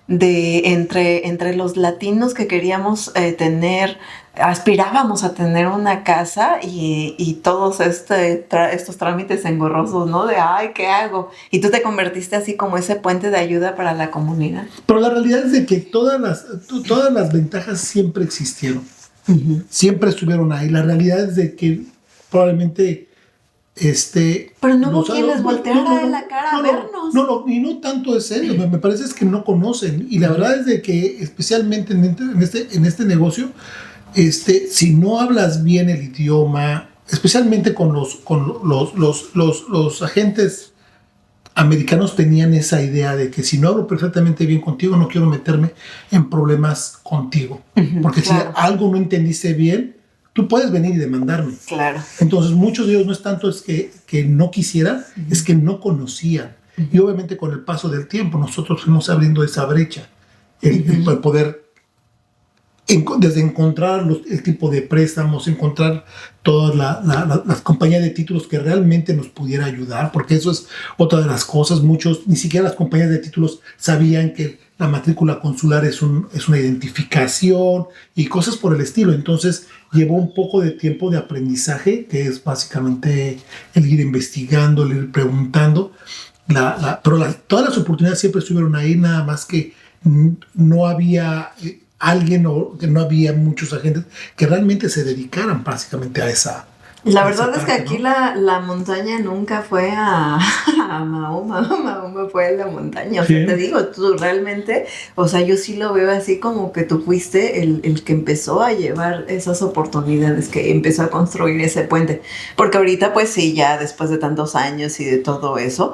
entre los latinos que queríamos aspirábamos a tener una casa y todos estos trámites engorrosos, ¿no? De, ay, ¿qué hago? Y tú te convertiste así como ese puente de ayuda para la comunidad. Pero la realidad es de que todas las ventajas siempre existieron. Uh-huh. Siempre estuvieron ahí. La realidad es de que probablemente pero no hubo quien les volteara la cara a vernos. Y no tanto es eso. Me parece es que no conocen. Y la verdad es de que especialmente en este negocio, si no hablas bien el idioma, especialmente con los agentes americanos, tenían esa idea de que si no hablo perfectamente bien contigo, no quiero meterme en problemas contigo. Uh-huh, porque claro, si algo no entendiste bien, tú puedes venir y demandarme. Claro. Entonces, muchos de ellos no es tanto es que no quisieran, uh-huh, es que no conocían. Uh-huh. Y obviamente con el paso del tiempo nosotros fuimos abriendo esa brecha, el poder desde encontrar el tipo de préstamos, encontrar todas las compañías de títulos que realmente nos pudiera ayudar, porque eso es otra de las cosas. Muchos, ni siquiera las compañías de títulos sabían que la matrícula consular es una identificación y cosas por el estilo. Entonces llevó un poco de tiempo de aprendizaje, que es básicamente el ir investigando, el ir preguntando. Pero todas las oportunidades siempre estuvieron ahí, nada más que no había alguien o que no había muchos agentes que realmente se dedicaran básicamente a esa. La verdad es que aquí, ¿no? la montaña nunca fue a Mahoma. Mahoma fue la montaña. O sea, te digo, tú realmente, o sea, yo sí lo veo así como que tú fuiste el que empezó a llevar esas oportunidades, que empezó a construir ese puente. Porque ahorita, pues sí, ya después de tantos años y de todo eso,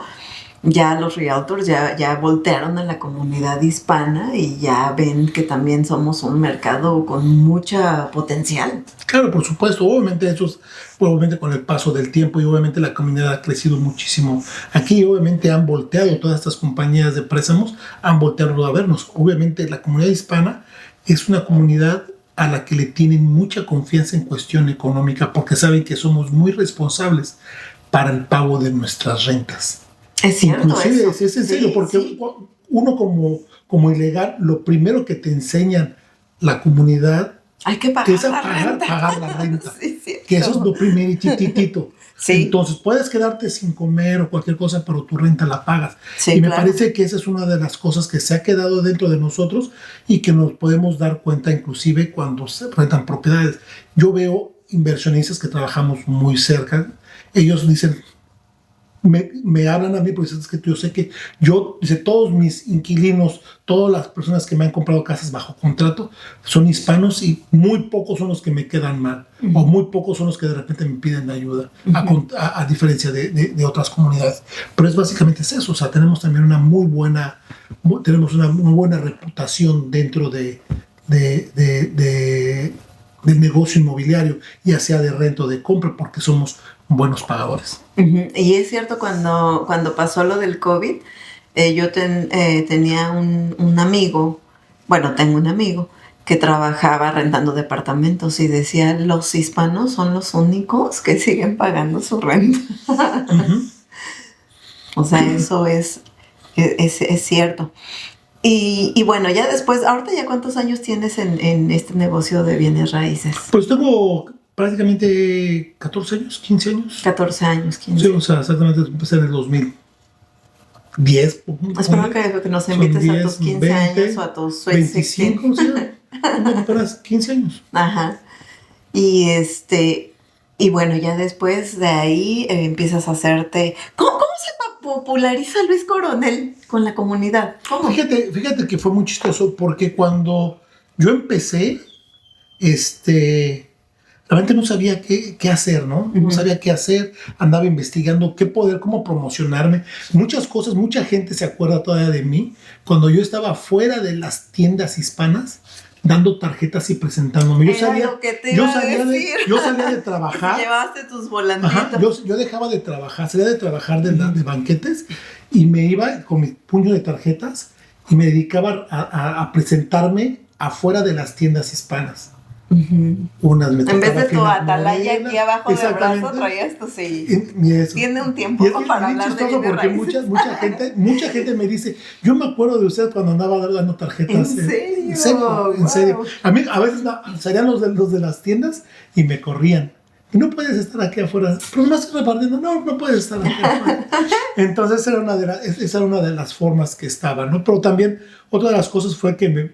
ya los realtors ya voltearon a la comunidad hispana y ya ven que también somos un mercado con mucha potencial. Claro, por supuesto. Obviamente con el paso del tiempo y obviamente la comunidad ha crecido muchísimo. Aquí obviamente han volteado, todas estas compañías de préstamos han volteado a vernos. Obviamente la comunidad hispana es una comunidad a la que le tienen mucha confianza en cuestión económica, porque saben que somos muy responsables para el pago de nuestras rentas. Es cierto. Inclusive es en serio, porque uno como ilegal, lo primero que te enseñan la comunidad hay que pagar, es pagar la renta. Sí, que eso es lo primerititito. Sí. Entonces puedes quedarte sin comer o cualquier cosa, pero tu renta la pagas. Sí, y me parece que esa es una de las cosas que se ha quedado dentro de nosotros y que nos podemos dar cuenta inclusive cuando se rentan propiedades. Yo veo inversionistas que trabajamos muy cerca. Ellos dicen, me hablan a mí porque es que yo sé que todos mis inquilinos, todas las personas que me han comprado casas bajo contrato son hispanos y muy pocos son los que me quedan mal, uh-huh, o muy pocos son los que de repente me piden ayuda, uh-huh, a diferencia de otras comunidades. Pero es básicamente eso. O sea, tenemos también una muy buena reputación dentro del negocio inmobiliario, ya sea de renta o de compra, porque somos buenos pagadores. Uh-huh. Y es cierto, cuando pasó lo del COVID, yo tenía un amigo, tengo un amigo que trabajaba rentando departamentos y decía, los hispanos son los únicos que siguen pagando su renta. Uh-huh. O sea, eso es cierto. Y bueno, ya después, ahorita ya ¿cuántos años tienes en este negocio de bienes raíces? Pues tengo prácticamente 14 años, 15 años. 14 años, 15. Sí, o sea, exactamente, empecé en el 2010. Espero que nos invites 10, a tus 15 20, años o a tus 25, o sea, apenas 15 años. Ajá. Y Y bueno, ya después de ahí empiezas a hacerte... ¿Cómo se populariza Luis Coronel con la comunidad? ¿Cómo? Fíjate que fue muy chistoso porque cuando yo empecé, realmente no sabía qué hacer, ¿no? No sabía qué hacer, andaba investigando qué poder, cómo promocionarme. Muchas cosas, mucha gente se acuerda todavía de mí cuando yo estaba fuera de las tiendas hispanas dando tarjetas y presentándome. Yo salía de trabajar. Llevaste tus volantitos. Ajá, yo dejaba de trabajar, salía de trabajar de banquetes y me iba con mi puño de tarjetas y me dedicaba a presentarme afuera de las tiendas hispanas. Unas me en vez de tu atalaya aquí abajo del brazo traías tu silla. Tiene un tiempo para hablar de bienes porque mucha gente me dice, yo me acuerdo de usted cuando andaba dando tarjetas. ¿En serio? En serio. A mí a veces salían los de las tiendas y me corrían. Y no puedes estar aquí afuera. Pero no estoy repartiendo. No puedes estar aquí afuera. Entonces esa era una de las formas que estaba, ¿no? Pero también otra de las cosas fue que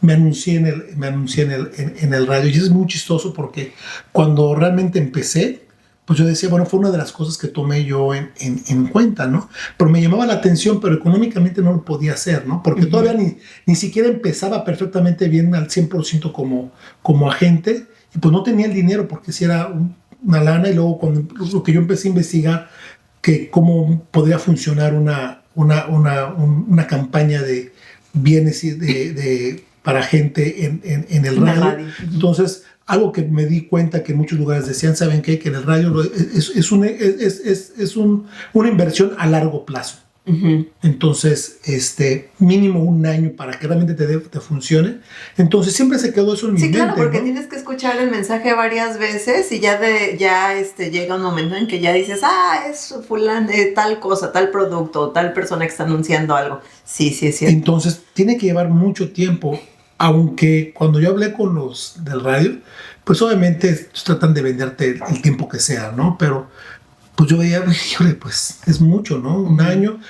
me anuncié en el radio. Y es muy chistoso porque cuando realmente empecé, pues yo decía, bueno, fue una de las cosas que tomé yo en cuenta, ¿no? Pero me llamaba la atención, pero económicamente no lo podía hacer, ¿no? Porque todavía ni siquiera empezaba perfectamente bien al 100% como agente, y pues no tenía el dinero porque si era una lana. Y luego cuando lo que yo empecé a investigar, que cómo podría funcionar una campaña de bienes para gente en el radio. Entonces, algo que me di cuenta que en muchos lugares decían, ¿saben qué? Que en el radio es una inversión a largo plazo. Entonces, mínimo un año para que realmente te funcione. Entonces, siempre se quedó eso en mi mente. Sí, claro, porque ¿no? Tienes que escuchar el mensaje varias veces y ya llega un momento en que ya dices, es fulano, tal cosa, tal producto, tal persona que está anunciando algo. Sí, es cierto. Entonces, tiene que llevar mucho tiempo, aunque cuando yo hablé con los del radio, pues obviamente tratan de venderte el tiempo que sea, ¿no? Pero pues yo veía, híjole, pues es mucho, ¿no? Un año,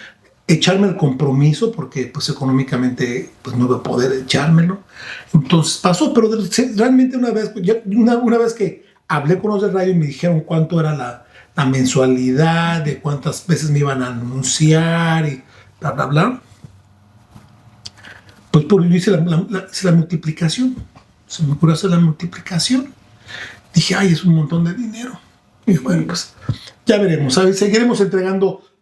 echarme el compromiso, porque pues económicamente pues no iba a poder echármelo. Entonces pasó, pero realmente una vez que hablé con los del radio y me dijeron cuánto era la mensualidad, de cuántas veces me iban a anunciar y bla, bla, bla, pues yo hice la multiplicación. Se me ocurrió hacer la multiplicación. Dije, es un montón de dinero. Y bueno, pues ya veremos, ¿sabes? Seguiremos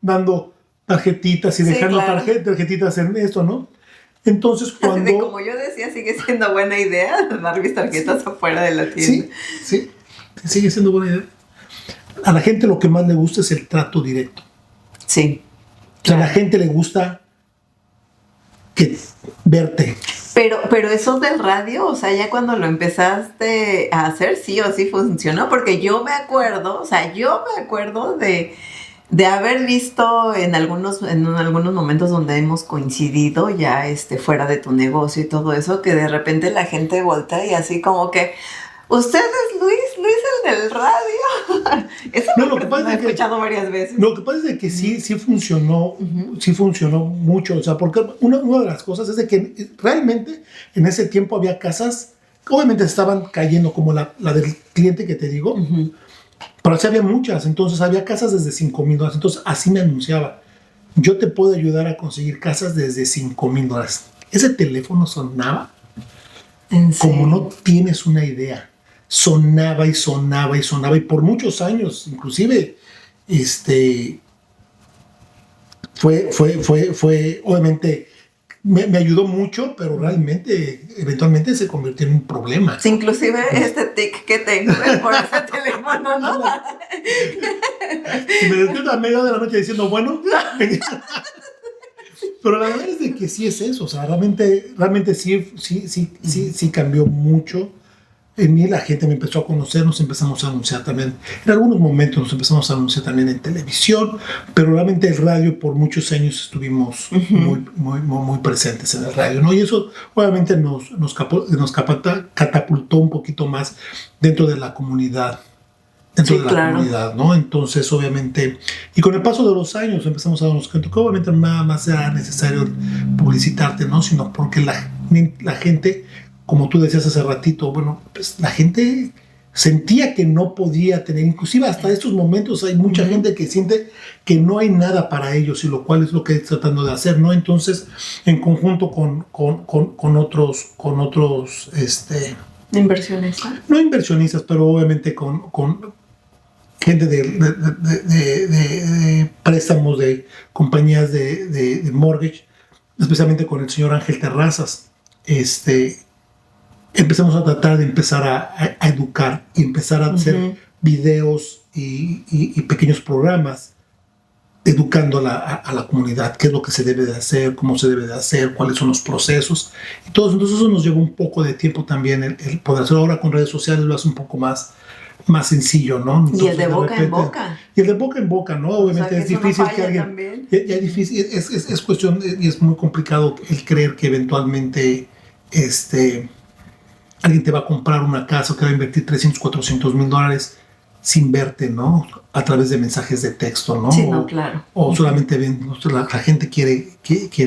dando tarjetitas y dejando tarjetitas en esto, ¿no? Entonces, cuando... Como yo decía, sigue siendo buena idea dar mis tarjetas afuera de la tienda. Sí, sigue siendo buena idea. A la gente lo que más le gusta es el trato directo. Sí. O sea, a la gente le gusta verte. Pero eso del radio, o sea, ya cuando lo empezaste a hacer, sí o sí funcionó, porque yo me acuerdo de haber visto en algunos momentos donde hemos coincidido ya fuera de tu negocio y todo eso, que de repente la gente voltea y así como que, ¿usted es Luis el del radio? Eso lo he escuchado varias veces. Lo que pasa es que sí funcionó, sí funcionó mucho, o sea, porque una de las cosas es de que realmente en ese tiempo había casas, obviamente estaban cayendo como la del cliente que te digo, pero sí había muchas. Entonces había casas desde $5,000, entonces así me anunciaba, yo te puedo ayudar a conseguir casas desde $5,000. Ese teléfono sonaba como no tienes una idea. Sonaba y por muchos años, inclusive, fue obviamente, me ayudó mucho, pero realmente, eventualmente se convirtió en un problema. Sí, inclusive este tic que tengo por ese teléfono, ¿no? Y me despierto a media de la noche diciendo, bueno... Pero la verdad es de que sí es eso, o sea, realmente sí cambió mucho. En mí la gente me empezó a conocer, nos empezamos a anunciar también. En algunos momentos nos empezamos a anunciar también en televisión, pero realmente el radio por muchos años estuvimos muy presentes en el radio, ¿no? Y eso obviamente nos catapultó un poquito más dentro de la comunidad. Comunidad, ¿no? Entonces, obviamente, y con el paso de los años empezamos a darnos cuenta que obviamente no nada más era necesario publicitarte, ¿no? Sino porque la gente como tú decías hace ratito, bueno, pues la gente sentía que no podía tener, inclusive hasta estos momentos hay mucha gente que siente que no hay nada para ellos, y lo cual es lo que estoy tratando de hacer, ¿no? Entonces, en conjunto con otros inversionistas. No inversionistas, pero obviamente con gente de préstamos de compañías de mortgage, especialmente con el señor Ángel Terrazas, empezamos a tratar de empezar a educar y empezar a hacer videos y pequeños programas educando a la comunidad, qué es lo que se debe de hacer, cómo se debe de hacer, cuáles son los procesos y todo. Entonces eso nos llevó un poco de tiempo también el poder hacerlo. Ahora con redes sociales lo hace un poco más sencillo, ¿no? Entonces, y el de boca en boca. Y el de boca en boca, ¿no? Obviamente es difícil que alguien... Ya es difícil, es cuestión, y es muy complicado el creer que eventualmente alguien te va a comprar una casa o que va a invertir $300,000-$400,000 sin verte, ¿no? A través de mensajes de texto, ¿no? Sí, no, claro. O solamente ven, la gente quiere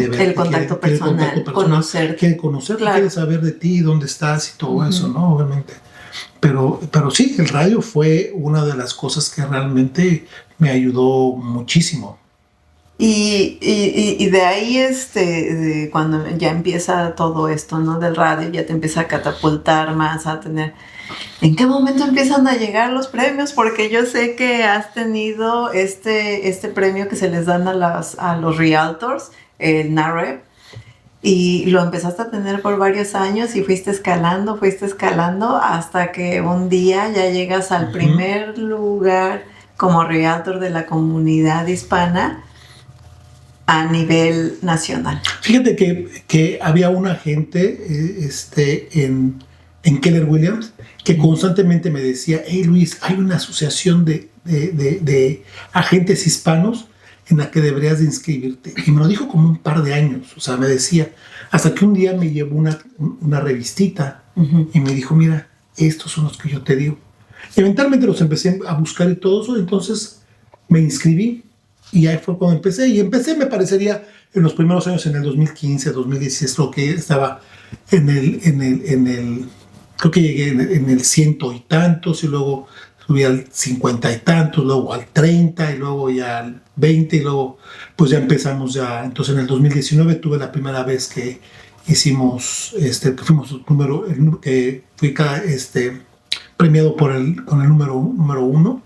ver el contacto personal, conocerte. Quiere conocerte, claro. Quiere saber de ti, dónde estás y todo eso, ¿no? Obviamente. Pero sí, el radio fue una de las cosas que realmente me ayudó muchísimo. Y de ahí, de cuando ya empieza todo esto, ¿no? Del radio, ya te empieza a catapultar más, a tener... ¿En qué momento empiezan a llegar los premios? Porque yo sé que has tenido este premio que se les dan a los realtors, el NAREP, y lo empezaste a tener por varios años y fuiste escalando hasta que un día ya llegas al primer lugar como realtor de la comunidad hispana a nivel nacional. Fíjate que había una gente en Keller Williams que constantemente me decía: hey Luis, hay una asociación de agentes hispanos en la que deberías de inscribirte. Y me lo dijo como un par de años, o sea, me decía, hasta que un día me llevó una revistita y me dijo: mira, estos son los que yo te digo. Y eventualmente los empecé a buscar y todo eso, entonces me inscribí y ahí fue cuando empecé. Y empecé, me parecería, en los primeros años, en el 2015, 2016, lo que estaba en el creo que llegué en el 100 y tantos, y luego subí al 50 y tantos, luego al 30, y luego ya al 20, y luego pues ya empezamos ya. Entonces en el 2019 tuve la primera vez que hicimos, que fuimos que fui premiado con el número 1,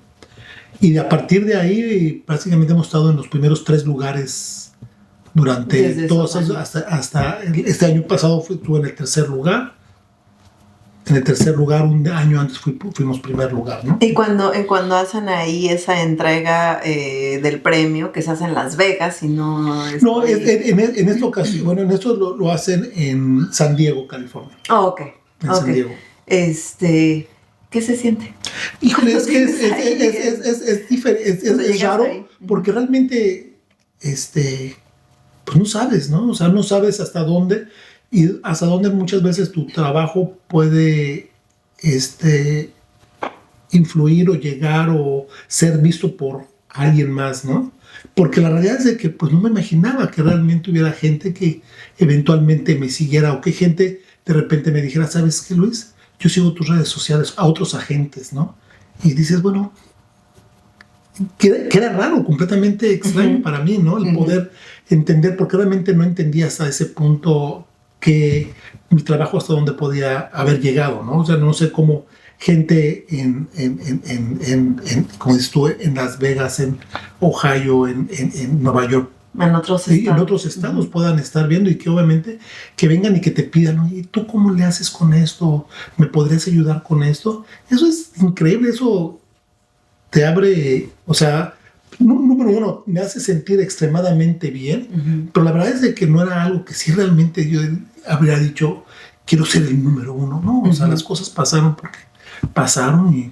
y a partir de ahí prácticamente hemos estado en los primeros 3 lugares durante todos hasta este año pasado. Estuve en el tercer lugar. En el tercer lugar, un año antes fuimos primer lugar, ¿no? Y cuando hacen ahí esa entrega del premio, que se hace en Las Vegas y no... No, en esta ocasión, bueno, en esto lo hacen en San Diego, California. Oh, ok. En San Diego. ¿Qué se siente? Híjole, es que es diferente, es raro, porque realmente, pues no sabes, ¿no? O sea, no sabes hasta dónde... Y hasta dónde muchas veces tu trabajo puede influir o llegar o ser visto por alguien más, ¿no? Porque la realidad es de que pues no me imaginaba que realmente hubiera gente que eventualmente me siguiera, o que gente de repente me dijera: ¿sabes qué, Luis? Yo sigo tus redes sociales, a otros agentes, ¿no? Y dices, bueno, que era raro, completamente extraño para mí, ¿no? El poder entender, porque realmente no entendía hasta ese punto que mi trabajo hasta dónde podía haber llegado, ¿no? O sea, no sé cómo gente como dices tú, en Las Vegas, en Ohio, en Nueva York, en otros estados puedan estar viendo, y que obviamente que vengan y que te pidan: oye, ¿tú cómo le haces con esto? ¿Me podrías ayudar con esto? Eso es increíble, eso te abre, o sea, número uno, me hace sentir extremadamente bien, pero la verdad es de que no era algo que sí realmente yo habría dicho: quiero ser el número 1, ¿no? O sea, las cosas pasaron porque pasaron y...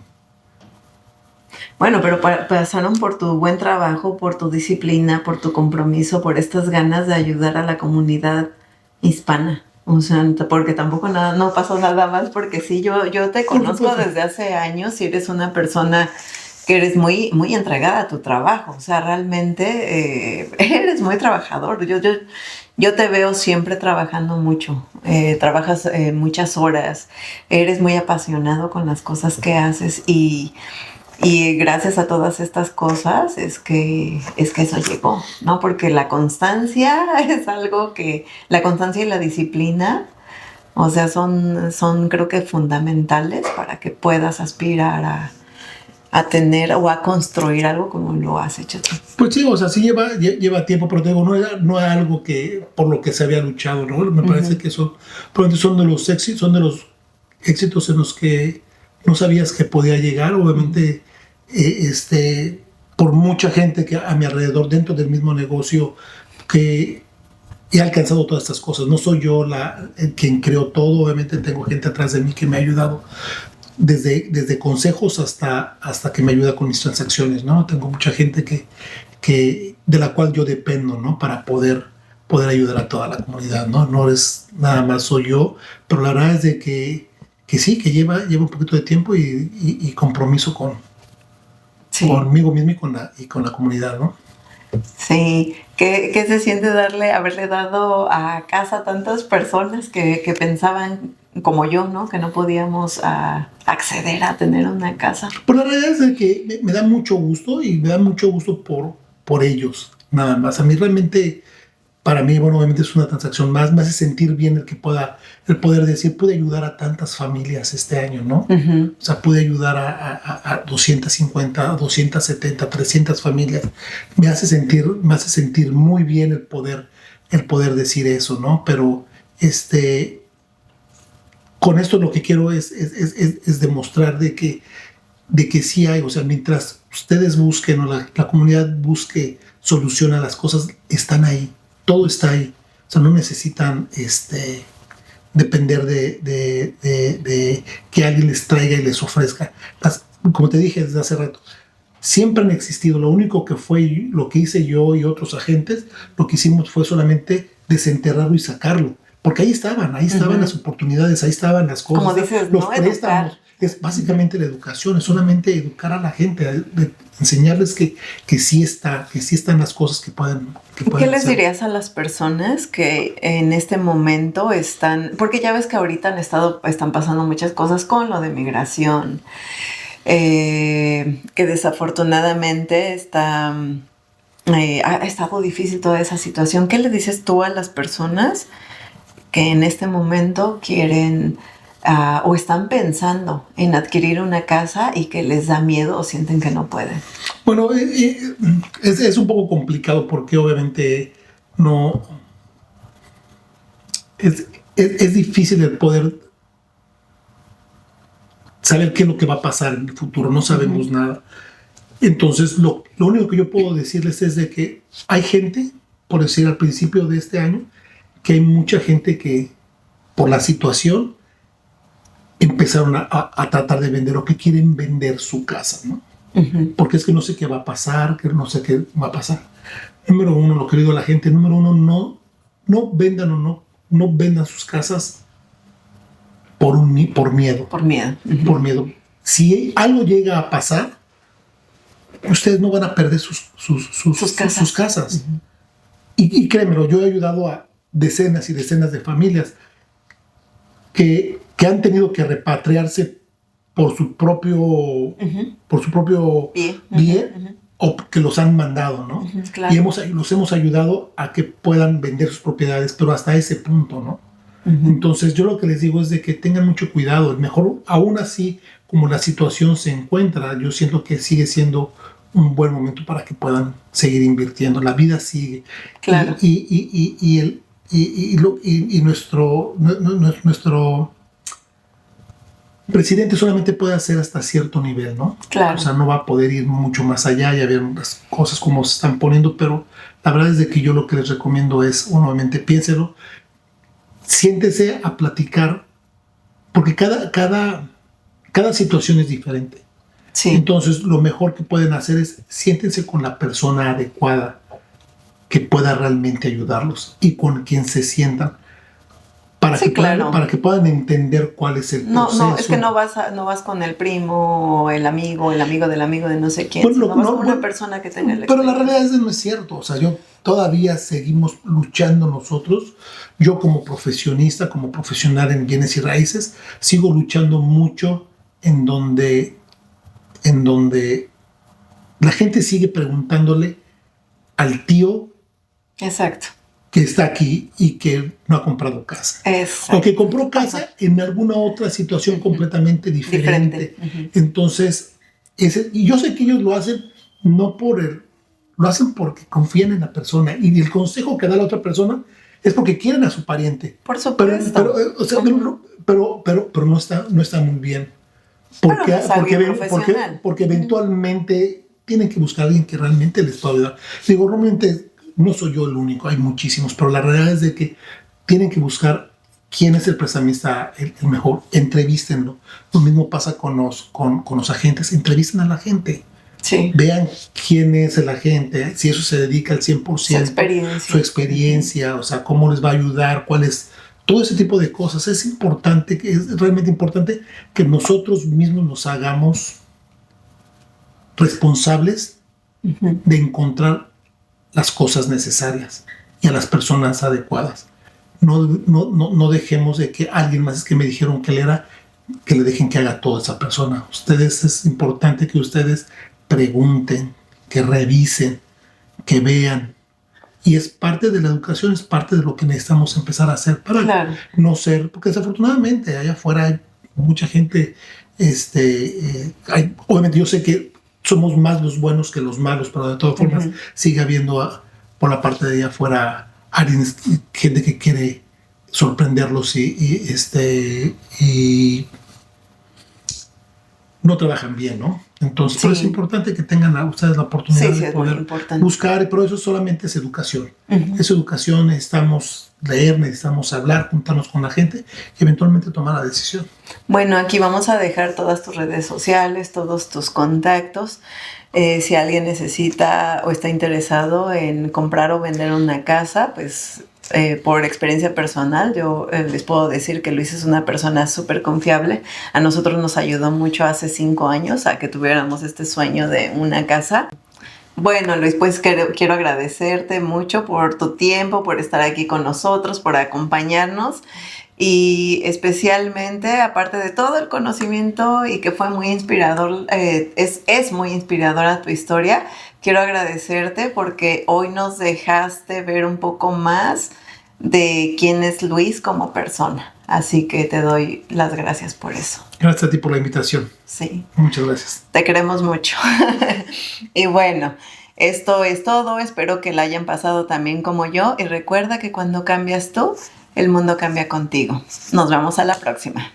Bueno, pero pasaron por tu buen trabajo, por tu disciplina, por tu compromiso, por estas ganas de ayudar a la comunidad hispana. O sea, porque tampoco no pasó nada más, porque sí, yo te conozco desde hace años y eres una persona que eres muy, muy entregada a tu trabajo. O sea, realmente eres muy trabajador. Yo te veo siempre trabajando mucho. Trabajas muchas horas. Eres muy apasionado con las cosas que haces y gracias a todas estas cosas es que eso llegó, ¿no? Porque la constancia es algo que, la constancia y la disciplina, o sea, son creo que fundamentales para que puedas aspirar a tener o a construir algo como lo has hecho tú. Pues sí, o sea, sí lleva tiempo, pero te digo, no era algo que por lo que se había luchado, ¿no? Me parece que probablemente son de los éxitos en los que no sabías que podía llegar, obviamente, por mucha gente que a mi alrededor, dentro del mismo negocio, que he alcanzado todas estas cosas. No soy yo quien creó todo, obviamente tengo gente atrás de mí que me ha ayudado, desde consejos hasta que me ayuda con mis transacciones, ¿no? Tengo mucha gente de la cual yo dependo, ¿no? Para poder ayudar a toda la comunidad, ¿no? No es nada más soy yo, pero la verdad es de que sí, que lleva un poquito de tiempo y compromiso conmigo mismo y con la comunidad, ¿no? Sí, ¿qué se siente haberle dado a casa a tantas personas que pensaban como yo, ¿no? Que no podíamos acceder a tener una casa? Pues la realidad es de que me da mucho gusto y me da mucho gusto por ellos, nada más. A mí realmente, para mí, bueno, obviamente es una transacción más, me hace sentir bien el poder decir, pude ayudar a tantas familias este año, ¿no? Uh-huh. O sea, pude ayudar a 250, 270, 300 familias. Me hace sentir muy bien el poder decir eso, ¿no? Pero, con esto lo que quiero es demostrar de que sí hay, o sea, mientras ustedes busquen o la comunidad busque solución a las cosas, están ahí. Todo está ahí. O sea, no necesitan depender de que alguien les traiga y les ofrezca. Como te dije desde hace rato, siempre han existido. Lo único que fue lo que hice yo y otros agentes, lo que hicimos fue solamente desenterrarlo y sacarlo. Porque ahí estaban uh-huh. Las oportunidades, ahí estaban las cosas. Como dices, los préstamos. Educar. Es básicamente la educación, es solamente educar a la gente, enseñarles que sí están las cosas que pueden ¿Qué les dirías a las personas que en este momento están, porque ya ves que ahorita están pasando muchas cosas con lo de migración, que desafortunadamente ha estado difícil toda esa situación? ¿Qué le dices tú a las personas que en este momento quieren o están pensando en adquirir una casa y que les da miedo o sienten que no pueden? Bueno, es un poco complicado porque obviamente no... Es difícil el poder saber qué es lo que va a pasar en el futuro, no sabemos uh-huh. nada. Entonces, lo único que yo puedo decirles es de que hay gente, por decir al principio de este año, que hay mucha gente que por la situación empezaron a tratar de vender o que quieren vender su casa, ¿no? Uh-huh. Porque es que no sé qué va a pasar, que no sé qué va a pasar. Número uno, lo que digo a la gente, no vendan sus casas por miedo. Por miedo. Uh-huh. Por miedo. Si algo llega a pasar, ustedes no van a perder sus casas. Uh-huh. Y créemelo, yo he ayudado a decenas y decenas de familias que han tenido que repatriarse por su propio uh-huh. bien uh-huh. o que los han mandado, ¿no? Uh-huh, claro. Y los hemos ayudado a que puedan vender sus propiedades, pero hasta ese punto, ¿no? Uh-huh. Entonces yo lo que les digo es de que tengan mucho cuidado. El mejor, aún así, como la situación se encuentra, yo siento que sigue siendo un buen momento para que puedan seguir invirtiendo. La vida sigue. Claro. Y nuestro presidente solamente puede hacer hasta cierto nivel, ¿no? Claro. O sea, no va a poder ir mucho más allá, ya ver las cosas como se están poniendo, pero la verdad es de que yo lo que les recomiendo es, obviamente, piénselo, siéntese a platicar, porque cada situación es diferente. Sí. Entonces, lo mejor que pueden hacer es siéntense con la persona adecuada que pueda realmente ayudarlos y con quien se sientan Sí, claro. Para que puedan entender cuál es el proceso. No, es que no vas con el primo o el amigo del amigo de no sé quién, Bueno, sino vas con una persona que tenga la Pero la experiencia. realidad es que no es cierto. O sea, yo todavía seguimos luchando nosotros. Yo como profesionista, como profesional en bienes y raíces, sigo luchando mucho en donde la gente sigue preguntándole al tío Exacto. que está aquí y que no ha comprado casa. Exacto. O que compró casa en alguna otra situación completamente diferente. Entonces, y yo sé que ellos lo hacen no lo hacen porque confían en la persona y el consejo que da la otra persona es porque quieren a su pariente. Por supuesto. Pero no está muy bien. Porque eventualmente tienen que buscar a alguien que realmente les pueda ayudar. Digo, realmente no soy yo el único, hay muchísimos, pero la realidad es de que tienen que buscar quién es el prestamista el mejor, entrevístenlo. Lo mismo pasa con los agentes, entrevisten a la gente. Sí. Vean quién es el agente, si eso se dedica al 100%, su experiencia, o sea, cómo les va a ayudar, cuál es todo ese tipo de cosas. Es importante, es realmente importante que nosotros mismos nos hagamos responsables de encontrar las cosas necesarias y a las personas adecuadas. No dejemos de que alguien más, es que me dijeron que él era, que le dejen que haga toda esa persona. Es importante que ustedes pregunten, que revisen, que vean. Y es parte de la educación, es parte de lo que necesitamos empezar a hacer para no ser, porque desafortunadamente allá afuera hay mucha gente, obviamente yo sé que somos más los buenos que los malos, pero de todas formas sigue habiendo por la parte de allá afuera gente que quiere sorprenderlos y no trabajan bien, ¿no? Entonces, pero es importante que tengan a ustedes la oportunidad de poder buscar, pero eso solamente es educación. Es educación, necesitamos leer, necesitamos hablar, juntarnos con la gente y eventualmente tomar la decisión. Bueno, aquí vamos a dejar todas tus redes sociales, todos tus contactos. Si alguien necesita o está interesado en comprar o vender una casa, pues por experiencia personal, yo les puedo decir que Luis es una persona súper confiable. A nosotros nos ayudó mucho hace 5 años a que tuviéramos este sueño de una casa. Bueno, Luis, pues quiero agradecerte mucho por tu tiempo, por estar aquí con nosotros, por acompañarnos. Y especialmente, aparte de todo el conocimiento y que fue muy inspirador, es muy inspiradora tu historia, quiero agradecerte porque hoy nos dejaste ver un poco más de quién es Luis como persona. Así que te doy las gracias por eso. Gracias a ti por la invitación. Sí. Muchas gracias. Te queremos mucho. Y bueno, esto es todo. Espero que la hayan pasado también como yo. Y recuerda que cuando cambias tú, el mundo cambia contigo. Nos vemos a la próxima.